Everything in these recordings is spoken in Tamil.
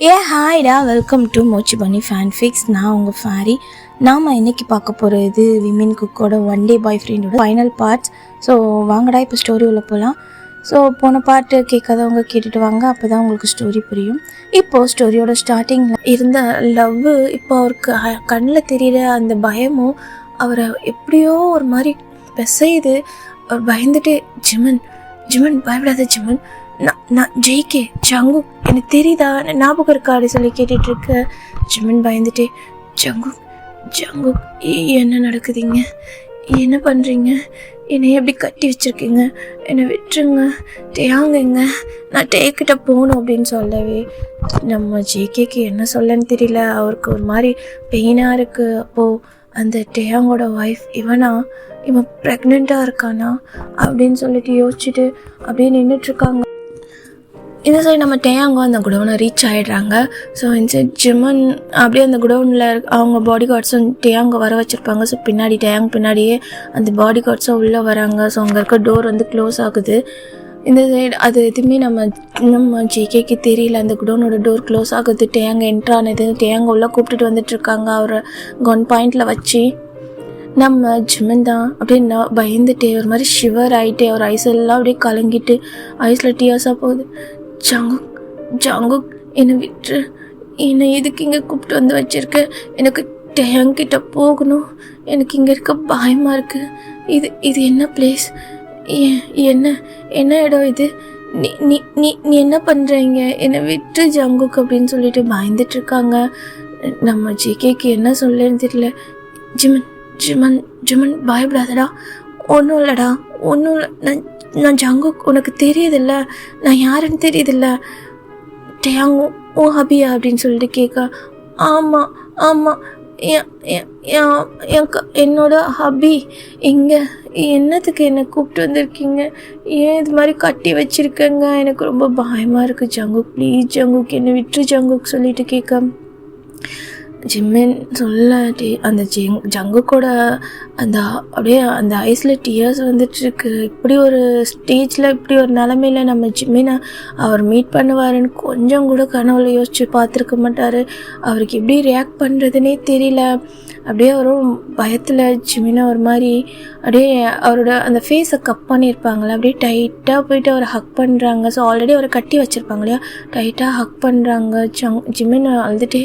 ஹாய்டா, வெல்கம் டு மோச்சி பண்ணி ஃபேன்ஃபிக்ஸ். நான் உங்கள் ஃபேரி. நாம் இன்றைக்கி பார்க்க போகிறது விமின் குக்கோட ஒன் டே பாய் ஃப்ரெண்டோட ஃபைனல் பார்ட்ஸ். ஸோ வாங்கடா இப்போ ஸ்டோரி உள்ள போகலாம். ஸோ போன பாட்டு கேட்காதவங்க கேட்டுட்டு வாங்க, அப்போ தான் உங்களுக்கு ஸ்டோரி புரியும். இப்போது ஸ்டோரியோட ஸ்டார்டிங்கில் இருந்த லவ், இப்போ அவருக்கு கண்ணில் தெரிகிற அந்த பயமும் அவரை எப்படியோ ஒரு மாதிரி பெசையுது. அவர் பயந்துட்டு, ஜிமன் ஜிமன் பயப்படாத ஜிமன், நான் ஜெயிக்கே ஜங்கு, எனக்கு தெரியுதா, ஞாபகம் இருக்கா அப்படி சொல்லி கேட்டுட்ருக்க. ஜிமன் பயந்துட்டே, ஜங்கு ஜங்கு என்ன நடக்குதுங்க, என்ன பண்ணுறீங்க, என்னை எப்படி கட்டி வச்சுருக்கீங்க, என்னை விட்டுருங்க, டேயாங்கங்க, நான் டேக்கிட்ட போகணும் அப்படின்னு சொல்லவே நம்ம ஜேகேக்கு என்ன சொல்லன்னு தெரியல. அவருக்கு ஒரு மாதிரி பெயினாக இருக்குது. அப்போது அந்த டேயாங்கோட ஒய்ஃப் இவன் ப்ரெக்னெண்ட்டாக இருக்கானா அப்படின்னு சொல்லிட்டு யோசிச்சுட்டு அப்படியே நின்றுட்டுருக்காங்க. இந்த சைடு நம்ம டேயாங்கோ அந்த குடோனை ரீச் ஆகிடுறாங்க. ஸோ இந்த சைட் ஜிமன் அப்படியே அந்த குடோனில் அவங்க பாடி கார்ட்ஸும் டேயாங்கோ வர வச்சுருப்பாங்க. ஸோ பின்னாடி டேயாங் பின்னாடியே அந்த பாடி கார்ட்ஸும் உள்ளே வராங்க. ஸோ அங்கே இருக்க டோர் வந்து க்ளோஸ் ஆகுது. இந்த சைடு அது எதுவுமே நம்ம ஜேகேக்கு தெரியல. அந்த குடோனோட டோர் க்ளோஸ் ஆகுது, டேயாங்க என்ட்ரானது. டேயாங்க உள்ளே கூப்பிட்டுட்டு வந்துட்டுருக்காங்க அவரை கன் பாயிண்டில் வச்சு. நம்ம ஜிமன் தான் அப்படியே பயந்துட்டே ஒரு மாதிரி ஷிவர் ஆகிட்டே, அவர் ஐஸ் எல்லாம் அப்படியே கலங்கிட்டு ஐஸில் டியாஸாக போகுது. ஜங்குக் ஜங்குக் என்னை விட்டு, என்னை எதுக்கு இங்கே கூப்பிட்டு வந்து வச்சுருக்க, எனக்கு டேங்கிட்ட போகணும், எனக்கு இங்கே இருக்க பயமாக இருக்குது. இது என்ன பிளேஸ், என்ன இடம் இது, நீ நீ நீ நீ என்ன பண்ணுறீங்க, என்னை விட்டு ஜங்குக் அப்படின்னு சொல்லிட்டு பயந்துட்டுருக்காங்க. நம்ம ஜேகேக்கு என்ன சொல்லன்னு தெரியல. ஜிமன் ஜிமன் ஜிமன் பயப்படாதடா, ஒன்றும் இல்லைடா, ஒன்றும் இல்லை, நான் ஜங்குக், உனக்கு தெரியுதில்ல நான் யாருன்னு தெரியுதில்ல, டேயாங் ஓ ஹபியா அப்படின்னு சொல்லிட்டு கேட்க. ஆமாம் ஆமாம், என்னோட ஹபி இங்கே, என்னத்துக்கு என்னை கூப்பிட்டு வந்திருக்கீங்க, ஏன் இது மாதிரி கட்டி வச்சுருக்கேங்க, எனக்கு ரொம்ப பயமாக இருக்குது ஜங்குக், ப்ளீஸ் ஜங்குக் என்னை விட்டு ஜங்குக் சொல்லிட்டு கேட்க. ஜிம்மன் சொல்லாட்டி அந்த ஜங்குக்கோட அந்த அப்படியே அந்த ஐஸில் டியர்ஸ் வந்துட்டுருக்கு. இப்படி ஒரு ஸ்டேஜில் இப்படி ஒரு நிலமையில நம்ம ஜிம்மினை அவர் மீட் பண்ணுவாருன்னு கொஞ்சம் கூட கனவுல யோசிச்சு பார்த்துருக்க மாட்டார். அவருக்கு எப்படி ரியாக்ட் பண்ணுறதுனே தெரியல. அப்படியே அவரும் பயத்தில் ஜிம்மினை ஒரு மாதிரி அப்படியே அவரோட அந்த ஃபேஸை கப் பண்ணியிருப்பாங்களே, அப்படியே டைட்டாக போயிட்டு அவரை ஹக் பண்ணுறாங்க. ஸோ ஆல்ரெடி அவரை கட்டி வச்சுருப்பாங்க இல்லையா, டைட்டாக ஹக் பண்ணுறாங்க. ஜிம்மினை அழுதுகிட்டே,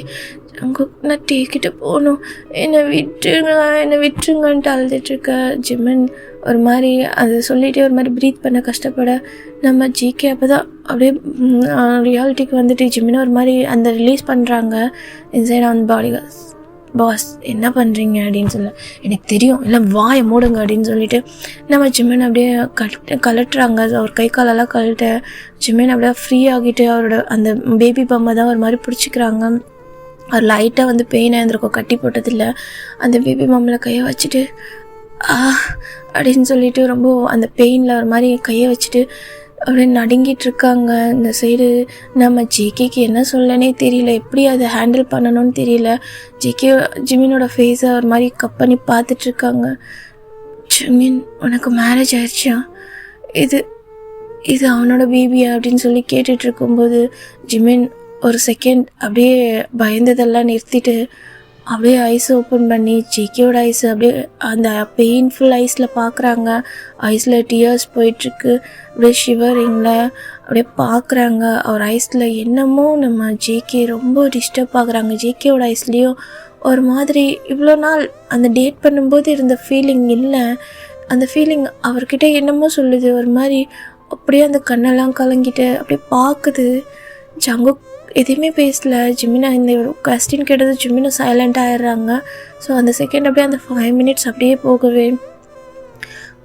நான் டேக்கிட்ட போகணும், என்னை விட்டுருங்கன்ட்டு அழுதுட்டுருக்க. ஜிமன் ஒரு மாதிரி அதை சொல்லிகிட்டே ஒரு மாதிரி ப்ரீத் பண்ண கஷ்டப்பட நம்ம ஜிகே அப்போ தான் அப்படியே ரியாலிட்டிக்கு வந்துட்டு ஜிமினை ஒரு மாதிரி அந்த ரிலீஸ் பண்ணுறாங்க. இன்சைட் ஆன் பாடி பாஸ் என்ன பண்ணுறீங்க அப்படின்னு சொல்ல, எனக்கு தெரியும், இல்லை வாயை மூடுங்க அப்படின்னு சொல்லிட்டு நம்ம ஜிமன் அப்படியே கலட்டுறாங்க. அவர் கை காலெல்லாம் கழட்ட ஜிமன் அப்படியே ஃப்ரீ ஆகிட்டு அவரோட அந்த பேபி பொம்மை தான் ஒரு மாதிரி பிடிச்சிக்கிறாங்க. அவர் லைட்டாக வந்து பெயின் ஆயிருந்திருக்கும், கட்டி போட்டதில்லை. அந்த பேபி மாமில் கையை வச்சுட்டு அப்படின்னு சொல்லிட்டு ரொம்ப அந்த பெயினில் ஒரு மாதிரி கையை வச்சுட்டு அப்படியே நடுங்கிட்டு இருக்காங்க. இந்த சைடு நம்ம ஜேகேக்கு என்ன சொல்லனே தெரியல, எப்படி அதை ஹேண்டில் பண்ணணும்னு தெரியல. ஜிமினோட ஃபேஸை ஒரு மாதிரி கப் பண்ணி பார்த்துட்ருக்காங்க. ஜிமின் உனக்கு மேரேஜ் ஆயிடுச்சா, இது அவனோட பேபியா அப்படின்னு சொல்லி கேட்டுட்டு இருக்கும்போது ஜிமின் ஒரு செகண்ட் அப்படியே பயந்ததெல்லாம் நிறுத்திட்டு அப்படியே ஐஸ் ஓப்பன் பண்ணி ஜேகேயோட ஐஸ் அப்படியே அந்த பெயின்ஃபுல் ஐஸில் பார்க்குறாங்க. ஐஸில் டியர்ஸ் போயிட்டுருக்கு, அப்படியே ஷிவரிங்கில் அப்படியே பார்க்குறாங்க. அவர் ஐஸில் என்னமோ நம்ம ஜேகே ரொம்ப டிஸ்டர்ப் ஆகுறாங்க. ஜேகேயோட ஐஸ்லேயும் ஒரு மாதிரி இவ்வளோ நாள் அந்த டேட் பண்ணும்போது இருந்த ஃபீலிங் இல்லை, அந்த ஃபீலிங் அவர்கிட்ட என்னமோ சொல்லுது. ஒரு மாதிரி அப்படியே அந்த கண்ணெல்லாம் கலங்கிட்டு அப்படியே பார்க்குது. ஜங்குக் எதுவுமே பேசல. ஜிமினா இந்த கொஸ்டின் கேட்டது ஜிமினா சைலண்ட் ஆகிடுறாங்க. ஸோ அந்த செகண்ட் அப்படியே அந்த 5 minutes அப்படியே போகவே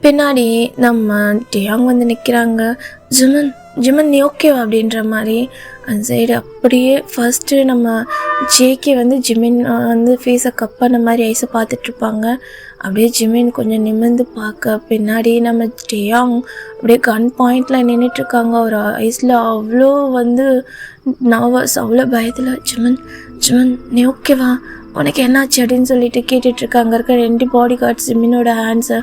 பின்னாடி நம்ம டேயாங் வந்து நிற்கிறாங்க. ஜிமன் நீ ஓகேவா அப்படின்ற மாதிரி அந்த சைடு அப்படியே ஃபஸ்ட்டு நம்ம ஜேகே வந்து ஜிமின் வந்து ஃபேஸை கப் பண்ண மாதிரி ஐஸை பார்த்துட்ருப்பாங்க. அப்படியே ஜிமின் கொஞ்சம் நிமிர்ந்து பார்க்க பின்னாடி நம்ம டேயாங் அப்படியே கன் பாயிண்டில் நின்றுட்டுருக்காங்க. ஒரு ஐஸில் அவ்வளோ வந்து நர்வஸ், அவ்வளோ பயத்தில். ஜிமன் நீ ஓகேவா, உனக்கு என்னாச்சு அப்படின்னு சொல்லிட்டு கேட்டுட்ருக்காங்க. இருக்க 2 பாடி கார்ட்ஸ் ஜிமினோட ஹேண்ட்ஸை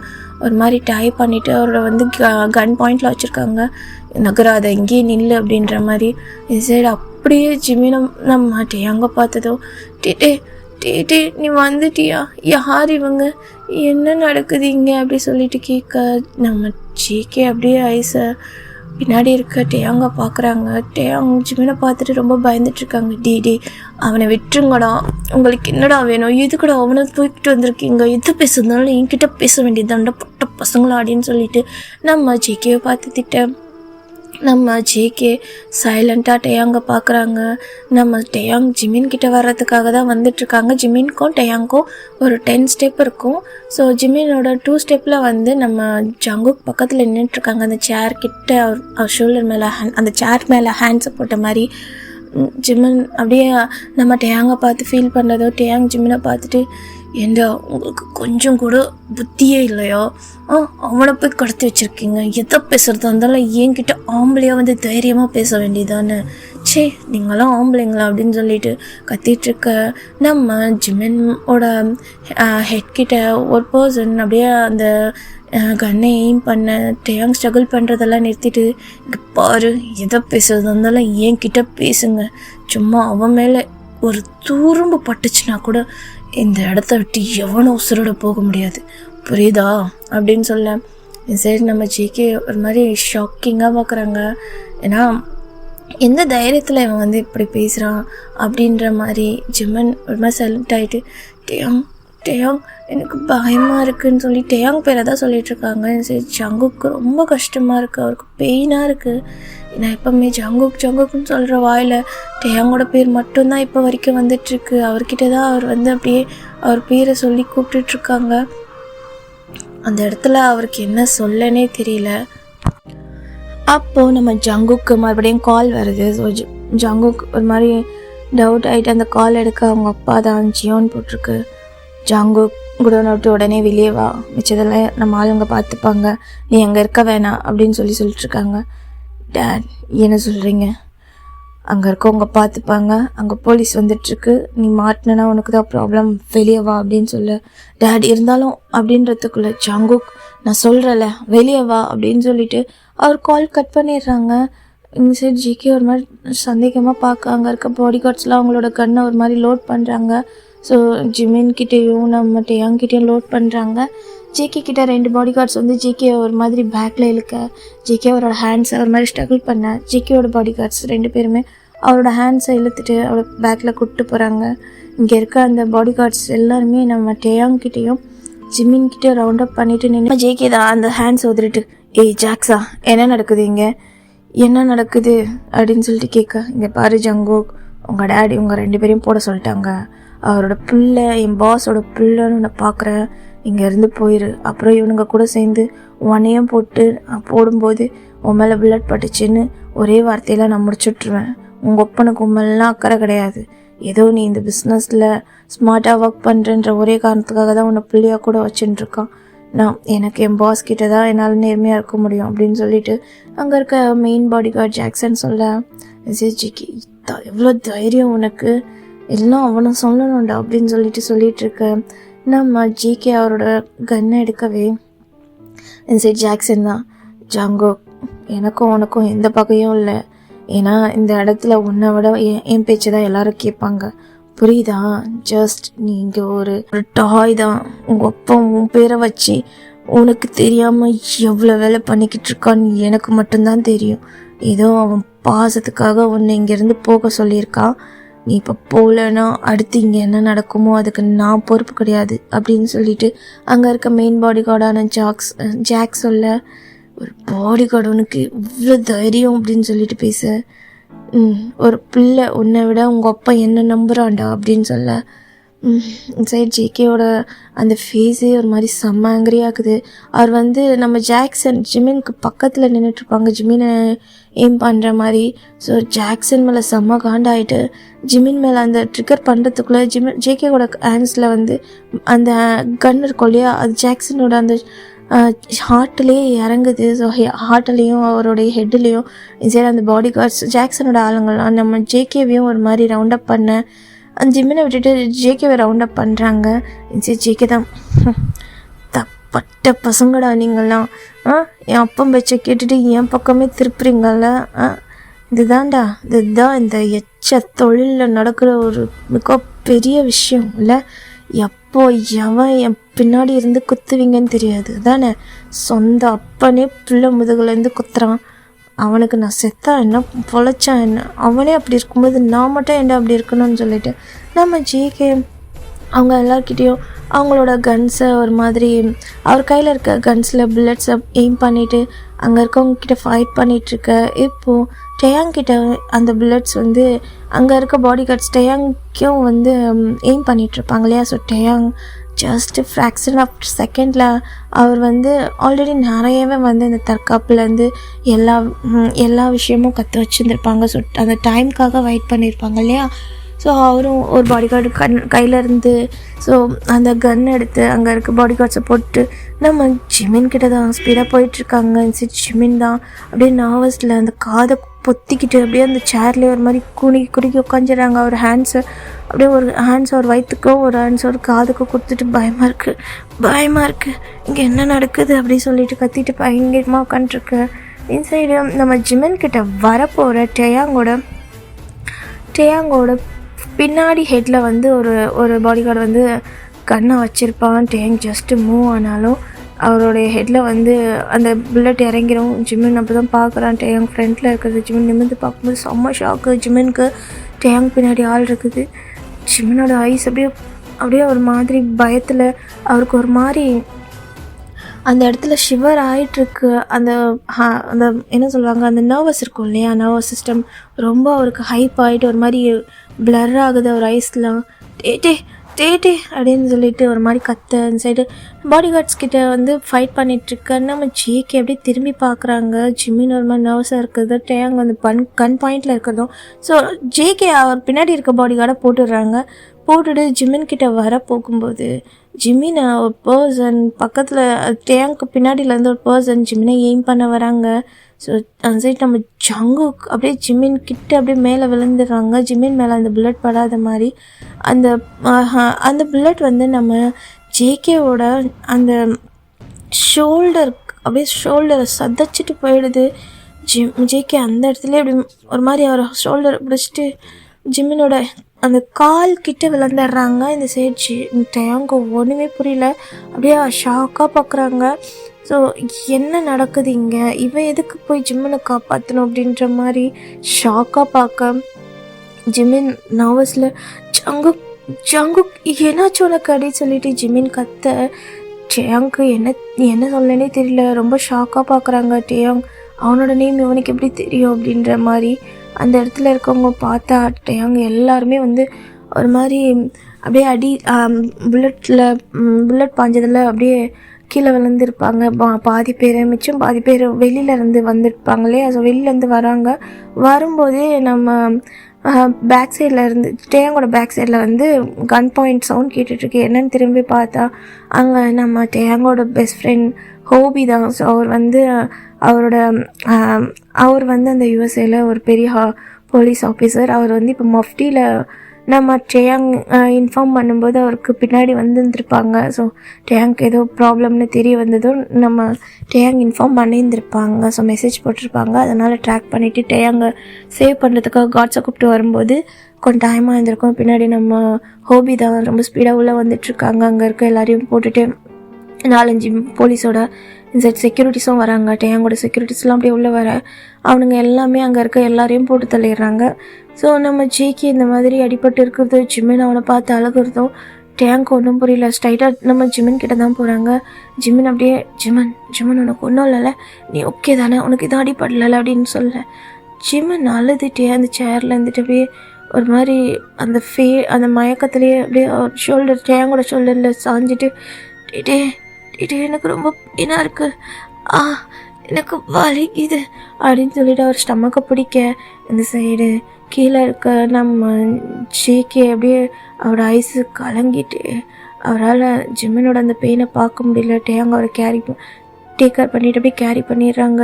ஒரு மாதிரி டை பண்ணிவிட்டு அவரோட வந்து கன் பாயிண்டில் வச்சுருக்காங்க. நகராத, இங்கேயே நில்லு அப்படின்ற மாதிரி. இந்த சைடு அப்படியே ஜிமினை நம்ம டேயாங்க பார்த்ததோ, டே டே நீ வந்துட்டியா, யார் இவங்க, என்ன நடக்குது இங்கே அப்படி சொல்லிட்டு கேட்க, நம்ம ஜேகே அப்படியே ஐஸை பின்னாடி இருக்க டேயாங்க பார்க்குறாங்க. டேயாங் ஜிமினை பார்த்துட்டு ரொம்ப பயந்துட்டுருக்காங்க. டே அவனை விட்டுருங்கடா, உங்களுக்கு என்னடா வேணும், எதுக்கடா அவனை தூக்கிட்டு வந்திருக்கீங்க, எது பேசுறதுனால என்கிட்ட பேச வேண்டியதாண்டா பட்ட பசங்களா அப்படின்னு சொல்லிட்டு நம்ம ஜேகேவை பார்த்து திட்ட, நம்ம ஜேகே சைலண்ட்டாக டேயாங்க பார்க்குறாங்க. நம்ம டேயாங் ஜிமின் கிட்ட வர்றதுக்காக தான் வந்துட்டுருக்காங்க. ஜிமின்க்கும் டேயாங்க்கும் ஒரு 10 ஸ்டெப் இருக்கும். ஸோ ஜிமினோட 2 ஸ்டெப்பில் வந்து நம்ம ஜங்குக் பக்கத்தில் நின்றுட்டுருக்காங்க. அந்த சேர் கிட்ட அவர் ஷோல்டர் மேலே அந்த சேர் மேலே ஹேண்ட்ஸை போட்ட மாதிரி. ஜிமின் அப்படியே நம்ம டேயாங்கை பார்த்து ஃபீல் பண்ணுறதோ, டேயாங் ஜிமினை பார்த்துட்டு, ஏண்டா உங்களுக்கு கொஞ்சம் கூட புத்தியே இல்லையா, அவனை போய் கடத்தி வச்சுருக்கீங்க, எதை பேசுகிறதா இருந்தாலும் என்கிட்ட ஆம்பளையாக வந்து தைரியமாக பேச வேண்டியதானே, சே நீங்களாம் ஆம்பளைங்களா அப்படின்னு சொல்லிட்டு கத்திகிட்ருக்க, நம்ம ஜிமினோட ஹெட்கிட்ட ஒரு பர்சன் அப்படியே அந்த கன்னை எய்ம் பண்ண, டேயாங் ஸ்ட்ரகிள் பண்ணுறதெல்லாம் நிறுத்திட்டு, இங்கே பாரு எதை பேசுகிறதா இருந்தாலும் என்கிட்ட பேசுங்க, சும்மா அவன் மேலே ஒரு துரும்பு பட்டுச்சுன்னா கூட இந்த இடத்த விட்டு எவனும் உசுரோட போக முடியாது, புரியுதா அப்படின்னு சொல்ல, சரி நம்ம ஜேகே ஒரு மாதிரி ஷாக்கிங்காக பார்க்குறாங்க. ஏன்னா எந்த தைரியத்தில் இவன் வந்து இப்படி பேசுகிறான் அப்படின்ற மாதிரி. ஜிமன் ஒரு மாதிரி சைலண்ட் ஆகிட்டு, டேயாங் எனக்கு பயமாக இருக்குதுன்னு சொல்லி டேயாங் பேரை தான் சொல்லிகிட்ருக்காங்க. சரி ஜங்குக்கு ரொம்ப கஷ்டமாக இருக்குது, அவருக்கு பெயினாக இருக்குது. நான் எப்போவுமே ஜங்குக்குன்னு சொல்கிற வாயில் டேயாங்கோட பேர் மட்டும்தான் இப்போ வரைக்கும் வந்துட்டுருக்கு. அவர்கிட்ட தான் அவர் வந்து அப்படியே அவர் பேரை சொல்லி கூப்பிட்டுட்ருக்காங்க. அந்த இடத்துல அவருக்கு என்ன சொல்லனே தெரியல. அப்போது நம்ம ஜங்குக்கு மறுபடியும் கால் வருது. ஸோ ஜங்குக் ஒரு மாதிரி டவுட் ஆகிட்டு அந்த கால் எடுக்க அவங்க அப்பா தான் ஜியோன்னு போட்டிருக்கு. ஜங்குக் குடோனை விட்டு உடனே வெளியே வா, மிச்சதெல்லாம் நம்ம ஆளுங்க பார்த்துப்பாங்க, நீ அங்கே இருக்க வேணாம் அப்படின்னு சொல்லிட்டுருக்காங்க. டேட் என்ன சொல்கிறீங்க, அங்கே இருக்கவங்க பார்த்துப்பாங்க, அங்கே போலீஸ் வந்துட்டுருக்கு, நீ மாட்டினா உனக்கு தான் ப்ராப்ளம், வெளியே வா அப்படின்னு சொல்ல. டேட் இருந்தாலும் அப்படின்றதுக்குள்ளே ஜங்குக் நான் சொல்கிறல வெளியே வா அப்படின்னு சொல்லிட்டு அவர் கால் கட் பண்ணிடுறாங்க. இங்கே சைடு ஜிகே ஒரு மாதிரி சந்தேகமாக பார்க்க, அங்கே இருக்க பாடி கார்ட்ஸ்லாம் அவங்களோட கன்னை ஒரு மாதிரி லோட் பண்ணுறாங்க. ஸோ ஜிமின்கிட்டேயும் நம்ம டேயாங்கிட்டேயும் லோட் பண்ணுறாங்க. ஜேகே கிட்ட 2 பாடி கார்ட்ஸ் வந்து ஜேகே ஒரு மாதிரி பேக்கில் இழுக்க, ஜேகே அவரோட ஹேண்ட்ஸை ஒரு மாதிரி ஸ்ட்ரகிள் பண்ண, ஜேகேயோட பாடி கார்ட்ஸ் 2 பேருமே அவரோட ஹேண்ட்ஸை இழுத்துட்டு அவரோட பேக்கில் கூப்பிட்டு போகிறாங்க. இங்கே இருக்க அந்த பாடி கார்ட்ஸ் எல்லாருமே நம்ம டேயாங்கிட்டேயும் ஜிமின்கிட்டே ரவுண்ட் அப் பண்ணிவிட்டு நின்று ஜேகே தான் அந்த ஹேண்ட்ஸ் உதறிட்டு, ஏய் ஜாக்ஸா என்ன நடக்குது இங்கே, என்ன நடக்குது அப்படின்னு சொல்லிட்டு கேட்க, இங்கே பாரு ஜங்குக், உங்கள் டேடி உங்கள் 2 பேரையும் போட சொல்லிட்டாங்க, அவரோட பிள்ளை என் பாஸோட பிள்ளைன்னு நான் பார்க்குறேன், இங்கேருந்து போயிரு, அப்புறம் இவனுங்க கூட சேர்ந்து உன்னையும் போடும்போது உன் மேலே புல்லட் பட்டுச்சுன்னு ஒரே வார்த்தையில் நான் முடிச்சுட்ருவேன். உங்கள் ஒப்பனுக்கு உண்மையெல்லாம் அக்கறை கிடையாது, ஏதோ நீ இந்த பிஸ்னஸில் ஸ்மார்ட்டாக ஒர்க் பண்ணுறன்ற ஒரே காரணத்துக்காக தான் உன்னை பிள்ளையாக கூட வச்சுட்டுருக்கான். நான் எனக்கு என் பாஸ் கிட்ட தான் என்னால் நேர்மையாக இருக்க முடியும் அப்படின்னு சொல்லிட்டு அங்கே இருக்க மெயின் பாடி கார்டு ஜாக்சன் சொல்ல, ஜிகே எவ்வளோ தைரியம் உனக்கு, எல்லாம் அவனை சொல்லணும்டா அப்படின்னு சொல்லிட்டு இருக்கேன். நம்ம ஜிகே அவரோட கன்னை எடுக்கவே சரி ஜாக்சன் தான், ஜாங்கோ எனக்கும் உனக்கும் எந்த பகையும் இல்லை, ஏன்னா இந்த இடத்துல உன்னை விட என் பேச்சு தான் எல்லாரும் கேட்பாங்க, புரியுதா, ஜஸ்ட் நீங்கள் ஒரு டாய் தான், உங்கள் அப்பா உன் பேரை வச்சு உனக்கு தெரியாமல் எவ்வளோ வேலை பண்ணிக்கிட்டு இருக்கான்னு எனக்கு மட்டும்தான் தெரியும், ஏதோ அவன் பாசத்துக்காக உன்னை இங்கேருந்து போக சொல்லியிருக்கான், நீ இப்போ போகலன்னா அடுத்து இங்கே என்ன நடக்குமோ அதுக்கு நான் பொறுப்பு கிடையாது அப்படின்னு சொல்லிட்டு அங்கே இருக்க மெயின் பாடி கார்டான ஜாக் சொல்ல, ஒரு பாடி கார்டு உனக்கு இவ்வளோ தைரியம் அப்படின்னு சொல்லிட்டு பேச, ஒரு பிள்ளை உன்னை விட உங்கள் அப்பா என்ன நம்புகிறான்டா அப்படின்னு சொல்ல, சைட் ஜேகேயோட அந்த ஃபேஸே ஒரு மாதிரி செம்ம ஆங்கிரியாகுது. அவர் வந்து நம்ம ஜாக்சன் ஜிமினுக்கு பக்கத்தில் நின்றுட்டுருப்பாங்க, ஜிமினை எய்ம் பண்ணுற மாதிரி. ஸோ ஜாக்சன் மேலே செம்ம காண்டாயிட்டு ஜிமின் மேலே அந்த ட்ரிகர் பண்ணுறதுக்குள்ளே ஜேகேவோட ஹேண்ட்ஸில் வந்து அந்த கன் இருக்கும் இல்லையா, அது ஜாக்சனோட அந்த ஹார்ட்லேயே இறங்குது. ஸோ ஹார்ட்லேயும் அவருடைய ஹெட்லேயும் சரி அந்த பாடி கார்ட்ஸ் ஜாக்சனோட ஆளுங்கள்லாம் நம்ம ஜேகேவையும் ஒரு மாதிரி ரவுண்ட் அப் பண்ண, அந்த ஜிம்மினை விட்டுட்டு ஜேகேவை ரவுண்ட் அப் பண்ணுறாங்க. சரி ஜேகே தான், தப்பட்ட பசங்கடா நீங்கள்லாம், என் அப்பம் பேச்சை கேட்டுட்டு என் பக்கமே திருப்புறீங்கல்ல, இதுதான் இந்த தொழிலில் நடக்கிற ஒரு மிகப்பெரிய விஷயம் இல்லை. எப்போ எவன் என் பின்னாடி இருந்து குத்துவீங்கன்னு தெரியாது தானே. சொந்த அப்பனே பிள்ளை முதுகுலேருந்து குத்துறான். அவனுக்கு நான் செத்தா என்ன பொழைச்சா என்ன, அவனே அப்படி இருக்கும்போது நான் மட்டும் என்ன அப்படி இருக்கணும்னு சொல்லிட்டு நம்ம ஜேகே அவங்க எல்லாருக்கிட்டேயும் அவங்களோட கன்ஸை ஒரு மாதிரி அவர் கையில் இருக்க கன்ஸில் புல்லட்ஸை எய்ம் பண்ணிவிட்டு அங்கே இருக்கவங்கக்கிட்ட ஃபைட் பண்ணிகிட்ருக்க. இப்போது டேயாங்கிட்ட அந்த புல்லட்ஸ் வந்து அங்கே இருக்க பாடி கார்ட்ஸ் டேயாங்க்கும் வந்து எய்ம் பண்ணிகிட்ருப்பாங்க இல்லையா. ஸோ டேயாங் ஜஸ்ட் ஃப்ராக்ஷன் ஆஃப் செகண்டில் அவர் வந்து ஆல்ரெடி நிறையவே வந்து இந்த தற்காப்புலேருந்து எல்லா விஷயமும் கற்று வச்சுருந்துருப்பாங்க. ஸோ அந்த டைம்க்காக வெயிட் பண்ணியிருப்பாங்க இல்லையா. ஸோ அவரும் ஒரு பாடி கார்டு கையில் இருந்து ஸோ அந்த கன் எடுத்து அங்கே இருக்க பாடி கார்ட்ஸை போட்டு நம்ம ஜிமின் கிட்ட தான் ஸ்பீடாக போயிட்டுருக்காங்க. ஜிமின் தான் அப்படியே நர்வஸில் அந்த காதை பொத்திக்கிட்டு அப்படியே அந்த சேர்லேயே ஒரு மாதிரி குறுக்கி உட்காந்துடுறாங்க. அவர் ஹேண்ட்ஸை அப்படியே ஒரு ஹேண்ட்ஸ் ஒரு வயிற்றுக்கும் ஒரு ஹேண்ட்ஸ் ஒரு காதுக்கும் கொடுத்துட்டு பயமாக இருக்குது இங்கே என்ன நடக்குது அப்படி சொல்லிட்டு கத்திட்டு பயங்கரமாக உட்காந்துருக்கு. இன்சைடு நம்ம ஜிமின் கிட்ட வரப்போகிற டேயாங்கோட பின்னாடி ஹெட்டில் வந்து ஒரு பாடி கார்டு வந்து கண்ணை வச்சுருப்பான். டேங் ஜஸ்ட்டு மூவ் ஆனாலும் அவருடைய ஹெட்டில் வந்து அந்த புல்லட் இறங்கிடும். ஜிமின் அப்போ தான் பார்க்குறான் டேயாங் ஃப்ரண்ட்டில் இருக்கிறது. ஜிமின் நிமிர்ந்து பார்க்கும்போது செம்ம ஷாக்கு. ஜிமினுக்கு டேயாங் பின்னாடி ஆள் இருக்குது. ஜிமினோட ஐஸ் அப்படியே ஒரு மாதிரி பயத்தில் அவருக்கு ஒரு மாதிரி அந்த இடத்துல ஷிவர் ஆகிட்டுருக்கு. அந்த என்ன சொல்லுவாங்க, அந்த நர்வஸ் இருக்கும் இல்லையா, நர்வஸ் சிஸ்டம் ரொம்ப அவருக்கு ஹைப் ஆகிட்டு ஒரு மாதிரி பிளர் ஆகுது அவர் ஐஸ்லாம். டே அப்படின்னு சொல்லிட்டு ஒரு மாதிரி அந்த சைடு பாடி கார்ட்ஸ் கிட்ட வந்து ஃபைட் பண்ணிகிட்ருக்க நம்ம ஜேகே அப்படியே திரும்பி பார்க்குறாங்க. ஜிமின் ஒரு மாதிரி நர்வஸாக இருக்குது. டேங் வந்து கன் பாயிண்டில் இருக்கிறதும் ஸோ ஜேகே அவர் பின்னாடி இருக்க பாடி கார்டை போட்டுட்டு ஜிமின் கிட்ட வர போகும்போது ஜிமின் ஒரு பர்சன் பக்கத்தில் டேங்க்கு பின்னாடியிலேருந்து ஒரு பர்சன் ஜிமினை எய்ம் பண்ண வராங்க. ஸோ அந்த சைட் நம்ம ஜங்குக் அப்படியே ஜிமின் கிட்ட அப்படியே மேலே விழுந்துடுறாங்க. ஜிமின் மேலே அந்த புல்லட் படாத மாதிரி அந்த புல்லட் வந்து நம்ம ஜேகேவோட அந்த ஷோல்டரை சதைச்சிட்டு போயிடுது. ஜேகே அந்த இடத்துல அப்படி ஒரு மாதிரி அவர் ஷோல்டரை பிடிச்சிட்டு ஜிமினோட அந்த கால் கிட்ட விழுந்துடுறாங்க. இந்த சைடு டேயாங்கு ஒன்றுமே புரியல, அப்படியே ஷாக்காக பார்க்குறாங்க. ஸோ என்ன நடக்குது இங்கே, இவன் எதுக்கு போய் ஜிமினை காப்பாற்றணும் அப்படின்ற மாதிரி ஷாக்காக பார்க்க ஜிமின் நர்வஸில் ஜங்குக் என்னாச்சு உனக்கு அப்படின்னு சொல்லிட்டு ஜிமின் கத்த டேயாங்க்கு என்ன சொல்லனே தெரியல. ரொம்ப ஷாக்காக பார்க்குறாங்க. டேயாங் அவனோட நேம் இவனுக்கு எப்படி தெரியும் அப்படின்ற மாதிரி அந்த இடத்துல இருக்கவங்க பார்த்தா டேயாங் எல்லாருமே வந்து ஒரு மாதிரி அப்படியே புல்லட் பாஞ்சதில் அப்படியே கீழே விழுந்துருப்பாங்க. பாதி பேர் மிச்சம் பாதி பேர் வெளியிலேருந்து வந்திருப்பாங்க இல்லையா. ஸோ வெளியிலேருந்து வரும்போதே நம்ம பேக் சைடில் இருந்து டேயாங்கோட பேக் சைடில் வந்து கன் பாயிண்ட் சவுண்ட் கேட்டுட்ருக்கு. என்னன்னு திரும்பி பார்த்தா அங்கே நம்ம டேயாங்கோட பெஸ்ட் ஃப்ரெண்ட் ஹோபி தான். ஸோ அவர் வந்து அந்த யூஎஸ்ஏல ஒரு பெரிய போலீஸ் ஆஃபீஸர். அவர் வந்து இப்போ மஃப்டியில் நம்ம டேயாங் இன்ஃபார்ம் பண்ணும்போது அவருக்கு பின்னாடி வந்துருந்துருப்பாங்க. ஸோ டேயாங்க்கு ஏதோ ப்ராப்ளம்னு தெரிய வந்ததும் நம்ம டேயாங் இன்ஃபார்ம் பண்ணியிருந்திருப்பாங்க. ஸோ மெசேஜ் போட்டிருப்பாங்க. அதனால் ட்ராக் பண்ணிவிட்டு டேயாங்கை சேவ் பண்ணுறதுக்காக காட்ஸை கூப்பிட்டு வரும்போது கொஞ்சம் டைமாக இருந்திருக்கும். பின்னாடி நம்ம ஹோபி தான் ரொம்ப ஸ்பீடாக உள்ளே வந்துட்டுருக்காங்க. அங்கே இருக்க எல்லாரையும் போட்டுட்டு 4-5 போலீஸோட இந்த செக்யூரிட்டிஸும் வராங்க. டேயாங்கோட செக்யூரிட்டிஸ்லாம் அப்படியே உள்ளே வர அவனுங்க எல்லாமே அங்கே இருக்க எல்லாரையும் போட்டு தள்ளிடுறாங்க. ஸோ நம்ம ஜேகே இந்த மாதிரி அடிபட்டு இருக்கிறது ஜிமின் அவனை பார்த்து அழகிறதும் டேங்க் ஒன்றும் புரியல. ஸ்ட்ரைட்டாக நம்ம ஜிமின் கிட்ட தான் போகிறாங்க. ஜிமின் அப்படியே ஜிமின் உனக்கு ஒன்றும் இல்லைல்ல, நீ ஓகே தானே, உனக்கு இதான் அடிப்படல அப்படின்னு சொல்ல ஜிமின் அழுதுட்டே அந்த சேரில் இருந்துட்டு அப்படியே ஒரு மாதிரி அந்த மயக்கத்துலேயே அப்படியே டேங்கோட ஷோல்டரில் சாஞ்சிட்டு எனக்கு ரொம்ப என்ன இருக்கு, எனக்கு வலிக்குது அப்படின்னு சொல்லிட்டு அவர் ஸ்டமக்கை பிடிக்க இந்த சைடு கீழே இருக்க நம்ம ஜேகே அப்படியே அவரோட ஐஸு கலங்கிட்டு அவரால் ஜிமினோட அந்த பெயினை பார்க்க முடியல. டேயாங்க அவரை டேக் கேர் பண்ணிட்டு அப்படியே கேரி பண்ணிடுறாங்க.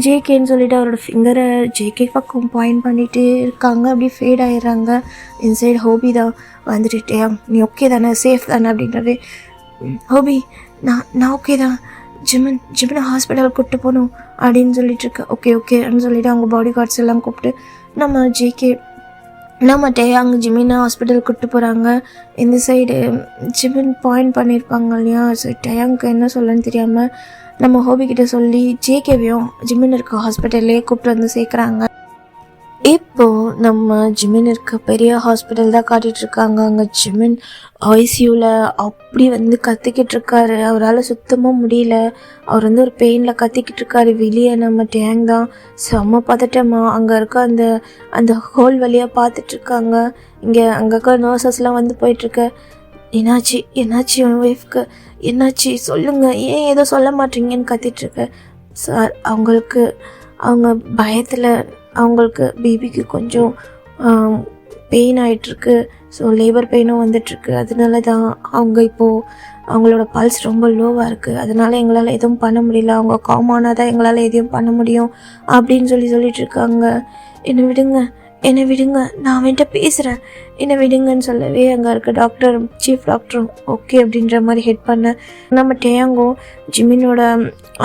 ஜேகேன்னு சொல்லிட்டு அவரோட ஃபிங்கரை ஜேகே பக்கம் பாயிண்ட் பண்ணிகிட்டே இருக்காங்க. அப்படியே ஃபேட் ஆகிடுறாங்க. இன்சைட் ஹோபி தான் வந்துட்டு டேயாங் நீ ஓகே தானே, சேஃப் தானே அப்படின்றவே ஹோபி நான் ஓகே தான், ஜிமினை ஹாஸ்பிட்டல் கூப்பிட்டு போகணும் அப்படின்னு சொல்லிட்டு இருக்கேன். ஓகேன்னு சொல்லிட்டு அவங்க பாடி கார்ட்ஸ் எல்லாம் கூப்பிட்டு நம்ம ஜேகே நம்ம டேயாங் ஜிமினை ஹாஸ்பிட்டல் கூப்பிட்டு போகிறாங்க. இந்த சைடு ஜிமின் பாயிண்ட் பண்ணியிருப்பாங்க இல்லையா, ஸோ டேயாங்க்கு என்ன சொல்லன்னு தெரியாமல் நம்ம ஹோபிக்கிட்ட சொல்லி ஜேகேவையும் ஜிமின் இருக்க ஹாஸ்பிட்டல்லே கூப்பிட்டு வந்து சேர்க்குறாங்க. இப்போது நம்ம ஜிமின் இருக்க பெரிய ஹாஸ்பிட்டல் தான் காட்டிகிட்ருக்காங்க. அங்கே ஜிமின் ஐசியூவில் அப்படி வந்து கத்திக்கிட்டு இருக்காரு. அவரால் சுத்தமாக முடியல. அவர் வந்து ஒரு பெயினில் கத்திக்கிட்டு இருக்காரு. வெளியே நம்ம டேங் தான் செம்ம பதட்டமா அங்கே இருக்க அந்த ஹோல் வழியாக பார்த்துட்ருக்காங்க. அங்கே இருக்க நர்சஸ்லாம் வந்து போயிட்டுருக்க. என்னாச்சு என் ஒய்ஃப்க்கு என்னாச்சு சொல்லுங்கள், ஏன் ஏதோ சொல்ல மாட்டீங்கன்னு கத்திட்டுருக்க. சார் அவங்க பயத்தில் அவங்களுக்கு பேபிக்கு கொஞ்சம் பெயின் ஆகிட்டுருக்கு. ஸோ லேபர் பெயினும் வந்துட்டுருக்கு. அதனால தான் அவங்க இப்போது அவங்களோட பல்ஸ் ரொம்ப லோவாக இருக்குது. அதனால் எங்களால் எதுவும் பண்ண முடியல. அவங்க காமானாக தான் எங்களால் எதையும் பண்ண முடியும் அப்படின்னு சொல்லிட்டுருக்காங்க. என்னை விடுங்க நான் அவன்கிட்ட பேசுகிறேன், என்னை விடுங்கன்னு சொல்லவே அங்கே இருக்க சீஃப் டாக்டரும் ஓகே அப்படின்ற மாதிரி ஹெட் பண்ண நம்ம டேயாங்கும் ஜிமினோட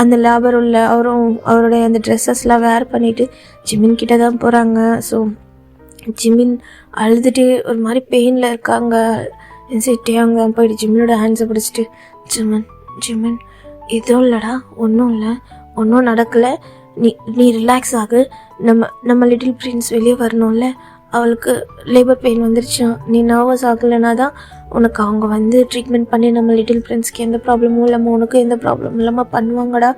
அந்த லேபர் உள்ள அவருடைய அந்த ட்ரெஸ்ஸஸ்லாம் வேர் பண்ணிவிட்டு ஜிமின் கிட்ட தான் போகிறாங்க. ஸோ ஜிமின் அழுதுகிட்டே ஒரு மாதிரி பெயினில் இருக்காங்க. டேயாங் தான் போயிட்டு ஜிமினோட ஹேண்ட்ஸை பிடிச்சிட்டு ஜிமின் எதுவும் இல்லைடா, ஒன்றும் நடக்கலை, நீ ரிலாக்ஸ் ஆகு. நம்ம லிட்டில் பிரின்ஸ் வெளியே வரணும்ல, அவளுக்கு லேபர் பெயின் வந்துருச்சான், நீ நர்வஸ் ஆகலைன்னா தான் உனக்கு அவங்க வந்து ட்ரீட்மெண்ட் பண்ணி நம்ம லிட்டில் பிரின்ஸ்க்கு எந்த ப்ராப்ளமும் இல்லாமல் உனக்கு எந்த ப்ராப்ளமும் இல்லாமல் பண்ணுவாங்கடா.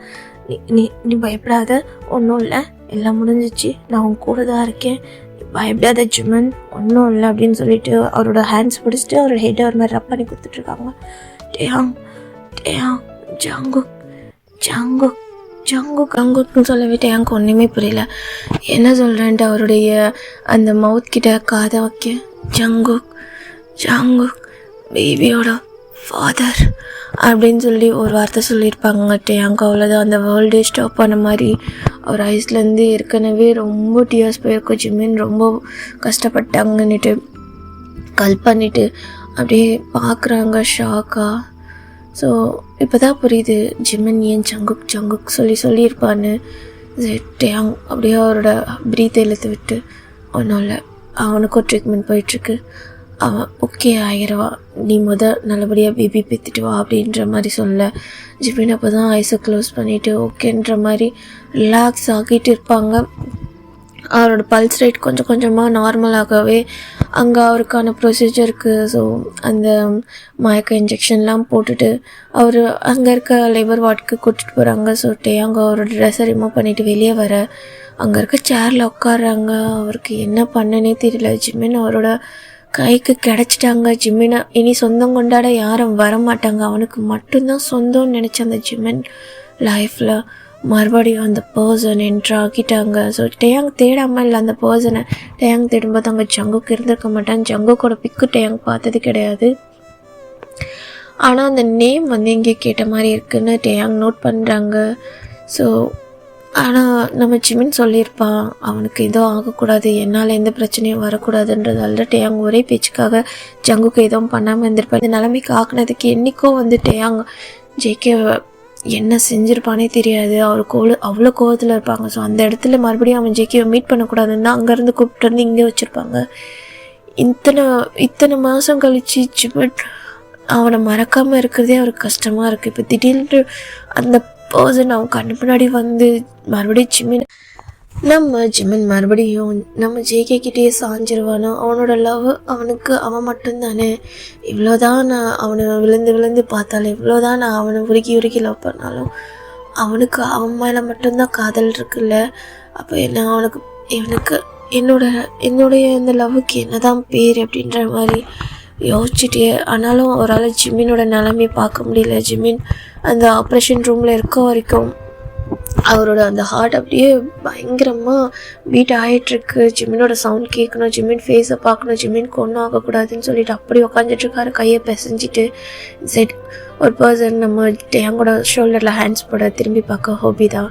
நீ பயப்படாத, ஒன்றும் இல்லை, எல்லாம் முடிஞ்சிச்சு, நான் உன் கூட தான் இருக்கேன், பயப்படாத ஜிமன், ஒன்றும் இல்லை அப்படின்னு சொல்லிட்டு அவரோட ஹேண்ட்ஸ் பிடிச்சிட்டு அவரோட ஹெட்டை ஒரு மாதிரி ரப் பண்ணி கொடுத்துட்ருக்காங்க. டேயாங் ஜங்குக்குன்னு சொல்லவே டேயாங்க்கு ஒன்றுமே புரியல. என்ன சொல்கிறேன்ட்டு அவருடைய அந்த மவுத் கிட்ட காதை வைக்க ஜங்குக் பேபியோட ஃபாதர் அப்படின்னு சொல்லி ஒரு வார்த்தை சொல்லியிருப்பாங்க. டேயாங்க்கு அவ்வளோதான், அந்த வேர்ல்டே ஸ்டாப் பண்ண மாதிரி அவர் ஐஸ்லேருந்து ஏற்கனவே ரொம்ப டியர்ஸ் போயிருக்கோம். ஜிமின் ரொம்ப கஷ்டப்பட்டாங்கன்னுட்டு கல் பண்ணிவிட்டு அப்படியே பார்க்குறாங்க ஷாக்காக. ஸோ இப்போ தான் புரியுது ஜிமின் ஏன் ஜங்குக் சொல்லியிருப்பான்னு. டேயாங் அப்படியே அவரோட ப்ரீத்தை இழுத்து விட்டு ஒன்றும் இல்லை, அவனுக்கும் ட்ரீட்மெண்ட் போயிட்டுருக்கு, அவன் ஓகே ஆகிடுவா, நீ நல்லபடியாக பேபி பெற்றுட்டு வா அப்படின்ற மாதிரி சொல்ல ஜிமின் அப்போ தான் ஐஸை க்ளோஸ் பண்ணிவிட்டு ஓகேன்ற மாதிரி ரிலாக்ஸ் ஆகிட்டு இருப்பாங்க. அவரோட பல்ஸ் ரேட் கொஞ்சம் கொஞ்சமாக நார்மலாகவே அங்கே அவருக்கான ப்ரொசீஜருக்கு ஸோ அந்த மயக்க இன்ஜெக்ஷன்லாம் போட்டுட்டு அவர் அங்கே இருக்க லேபர் வார்டுக்கு கூட்டிகிட்டு போகிறாங்க. ஸோ டேயாங் அவரோட ட்ரெஸ்ஸை ரிமூவ் பண்ணிவிட்டு வெளியே வர அங்கே இருக்க சேரில் உட்காடுறாங்க. அவருக்கு என்ன பண்ணனே தெரியல. ஜிமின் அவரோட கைக்கு கிடச்சிட்டாங்க. ஜிமினை இனி சொந்தம் கொண்டாட யாரும் வரமாட்டாங்க, அவனுக்கு மட்டும்தான் சொந்தம்னு நினச்ச அந்த ஜிமின் லைஃப்பில் மறுபடியும் அந்த பர்சன் என்ட்ராகிட்டாங்க. ஸோ டேயாங் தேடாமல் இல்லை அந்த பர்சனை. டேயாங் தேடும்போது அங்கே ஜங்குக்கு இருந்திருக்க மாட்டான். ஜங்குக்கோட பிக்கு டேயாங் பார்த்தது கிடையாது. ஆனால் அந்த நேம் வந்து இங்கே கேட்ட மாதிரி இருக்குன்னு டேயாங் நோட் பண்ணுறாங்க. ஸோ ஆனால் நம்ம ஜிமின் சொல்லியிருப்பான் அவனுக்கு எதுவும் ஆகக்கூடாது, என்னால் எந்த பிரச்சனையும் வரக்கூடாதுன்றதால டேயாங் ஒரே பேச்சுக்காக ஜங்குக்கு எதுவும் பண்ணாமல் இருந்திருப்பான். இந்த நிலைமைக்கு ஆக்குனதுக்கு என்றைக்கோ வந்து டேயாங் ஜேகே என்ன செஞ்சுருப்பானே தெரியாது. அவர் அவ்வளோ கோவத்தில் இருப்பாங்க. ஸோ அந்த இடத்துல மறுபடியும் அவன் ஜேகேவை மீட் பண்ணக்கூடாதுன்னு அங்கேருந்து கூப்பிட்டு வந்து இங்கே வச்சுருப்பாங்க. இத்தனை மாதம் கழிச்சு ஜிமின் அவனை மறக்காமல் இருக்கிறதே அவருக்கு கஷ்டமாக இருக்குது. இப்போ திடீர்னு அந்த பர்சன் அவன் கண்ணு முன்னாடி வந்து மறுபடியும் ஜிமின் மறுபடியும் நம்ம ஜேகே கிட்டேயே சாஞ்சிருவானோ. அவனோட லவ் அவனுக்கு அவன் மட்டும்தானே. இவ்வளோதான் நான் அவனை விழுந்து பார்த்தாலும், இவ்வளோதான் நான் அவனை உருகி லவ் பண்ணாலும் அவனுக்கு அவன் மேலே மட்டும்தான் காதல் இருக்குல்ல. அப்போ என்ன இவனுக்கு என்னுடைய இந்த லவ்வுக்கு என்னதான் பேர் அப்படின்ற மாதிரி யோசிச்சுட்டே. ஆனாலும் அவரால் ஜிமினோட நிலைமையை பார்க்க முடியல. ஜிமின் அந்த ஆப்ரேஷன் ரூமில் இருக்க வரைக்கும் அவரோட அந்த ஹார்ட் அப்படியே பயங்கரமாக பீட் ஆகிட்டுருக்கு. ஜிமினோட சவுண்ட் கேட்கணும், ஜிமின் ஃபேஸை பார்க்கணும், ஜிமினுக்கு ஒன்றும் ஆகக்கூடாதுன்னு சொல்லிட்டு அப்படி உக்காந்துட்ருக்காரு கையை பிசைஞ்சிட்டு. சரி ஒரு பர்சன் நம்ம டேயாங்கோட ஷோல்டரில் ஹேண்ட்ஸ் போட திரும்பி பார்க்க ஹோபி தான்.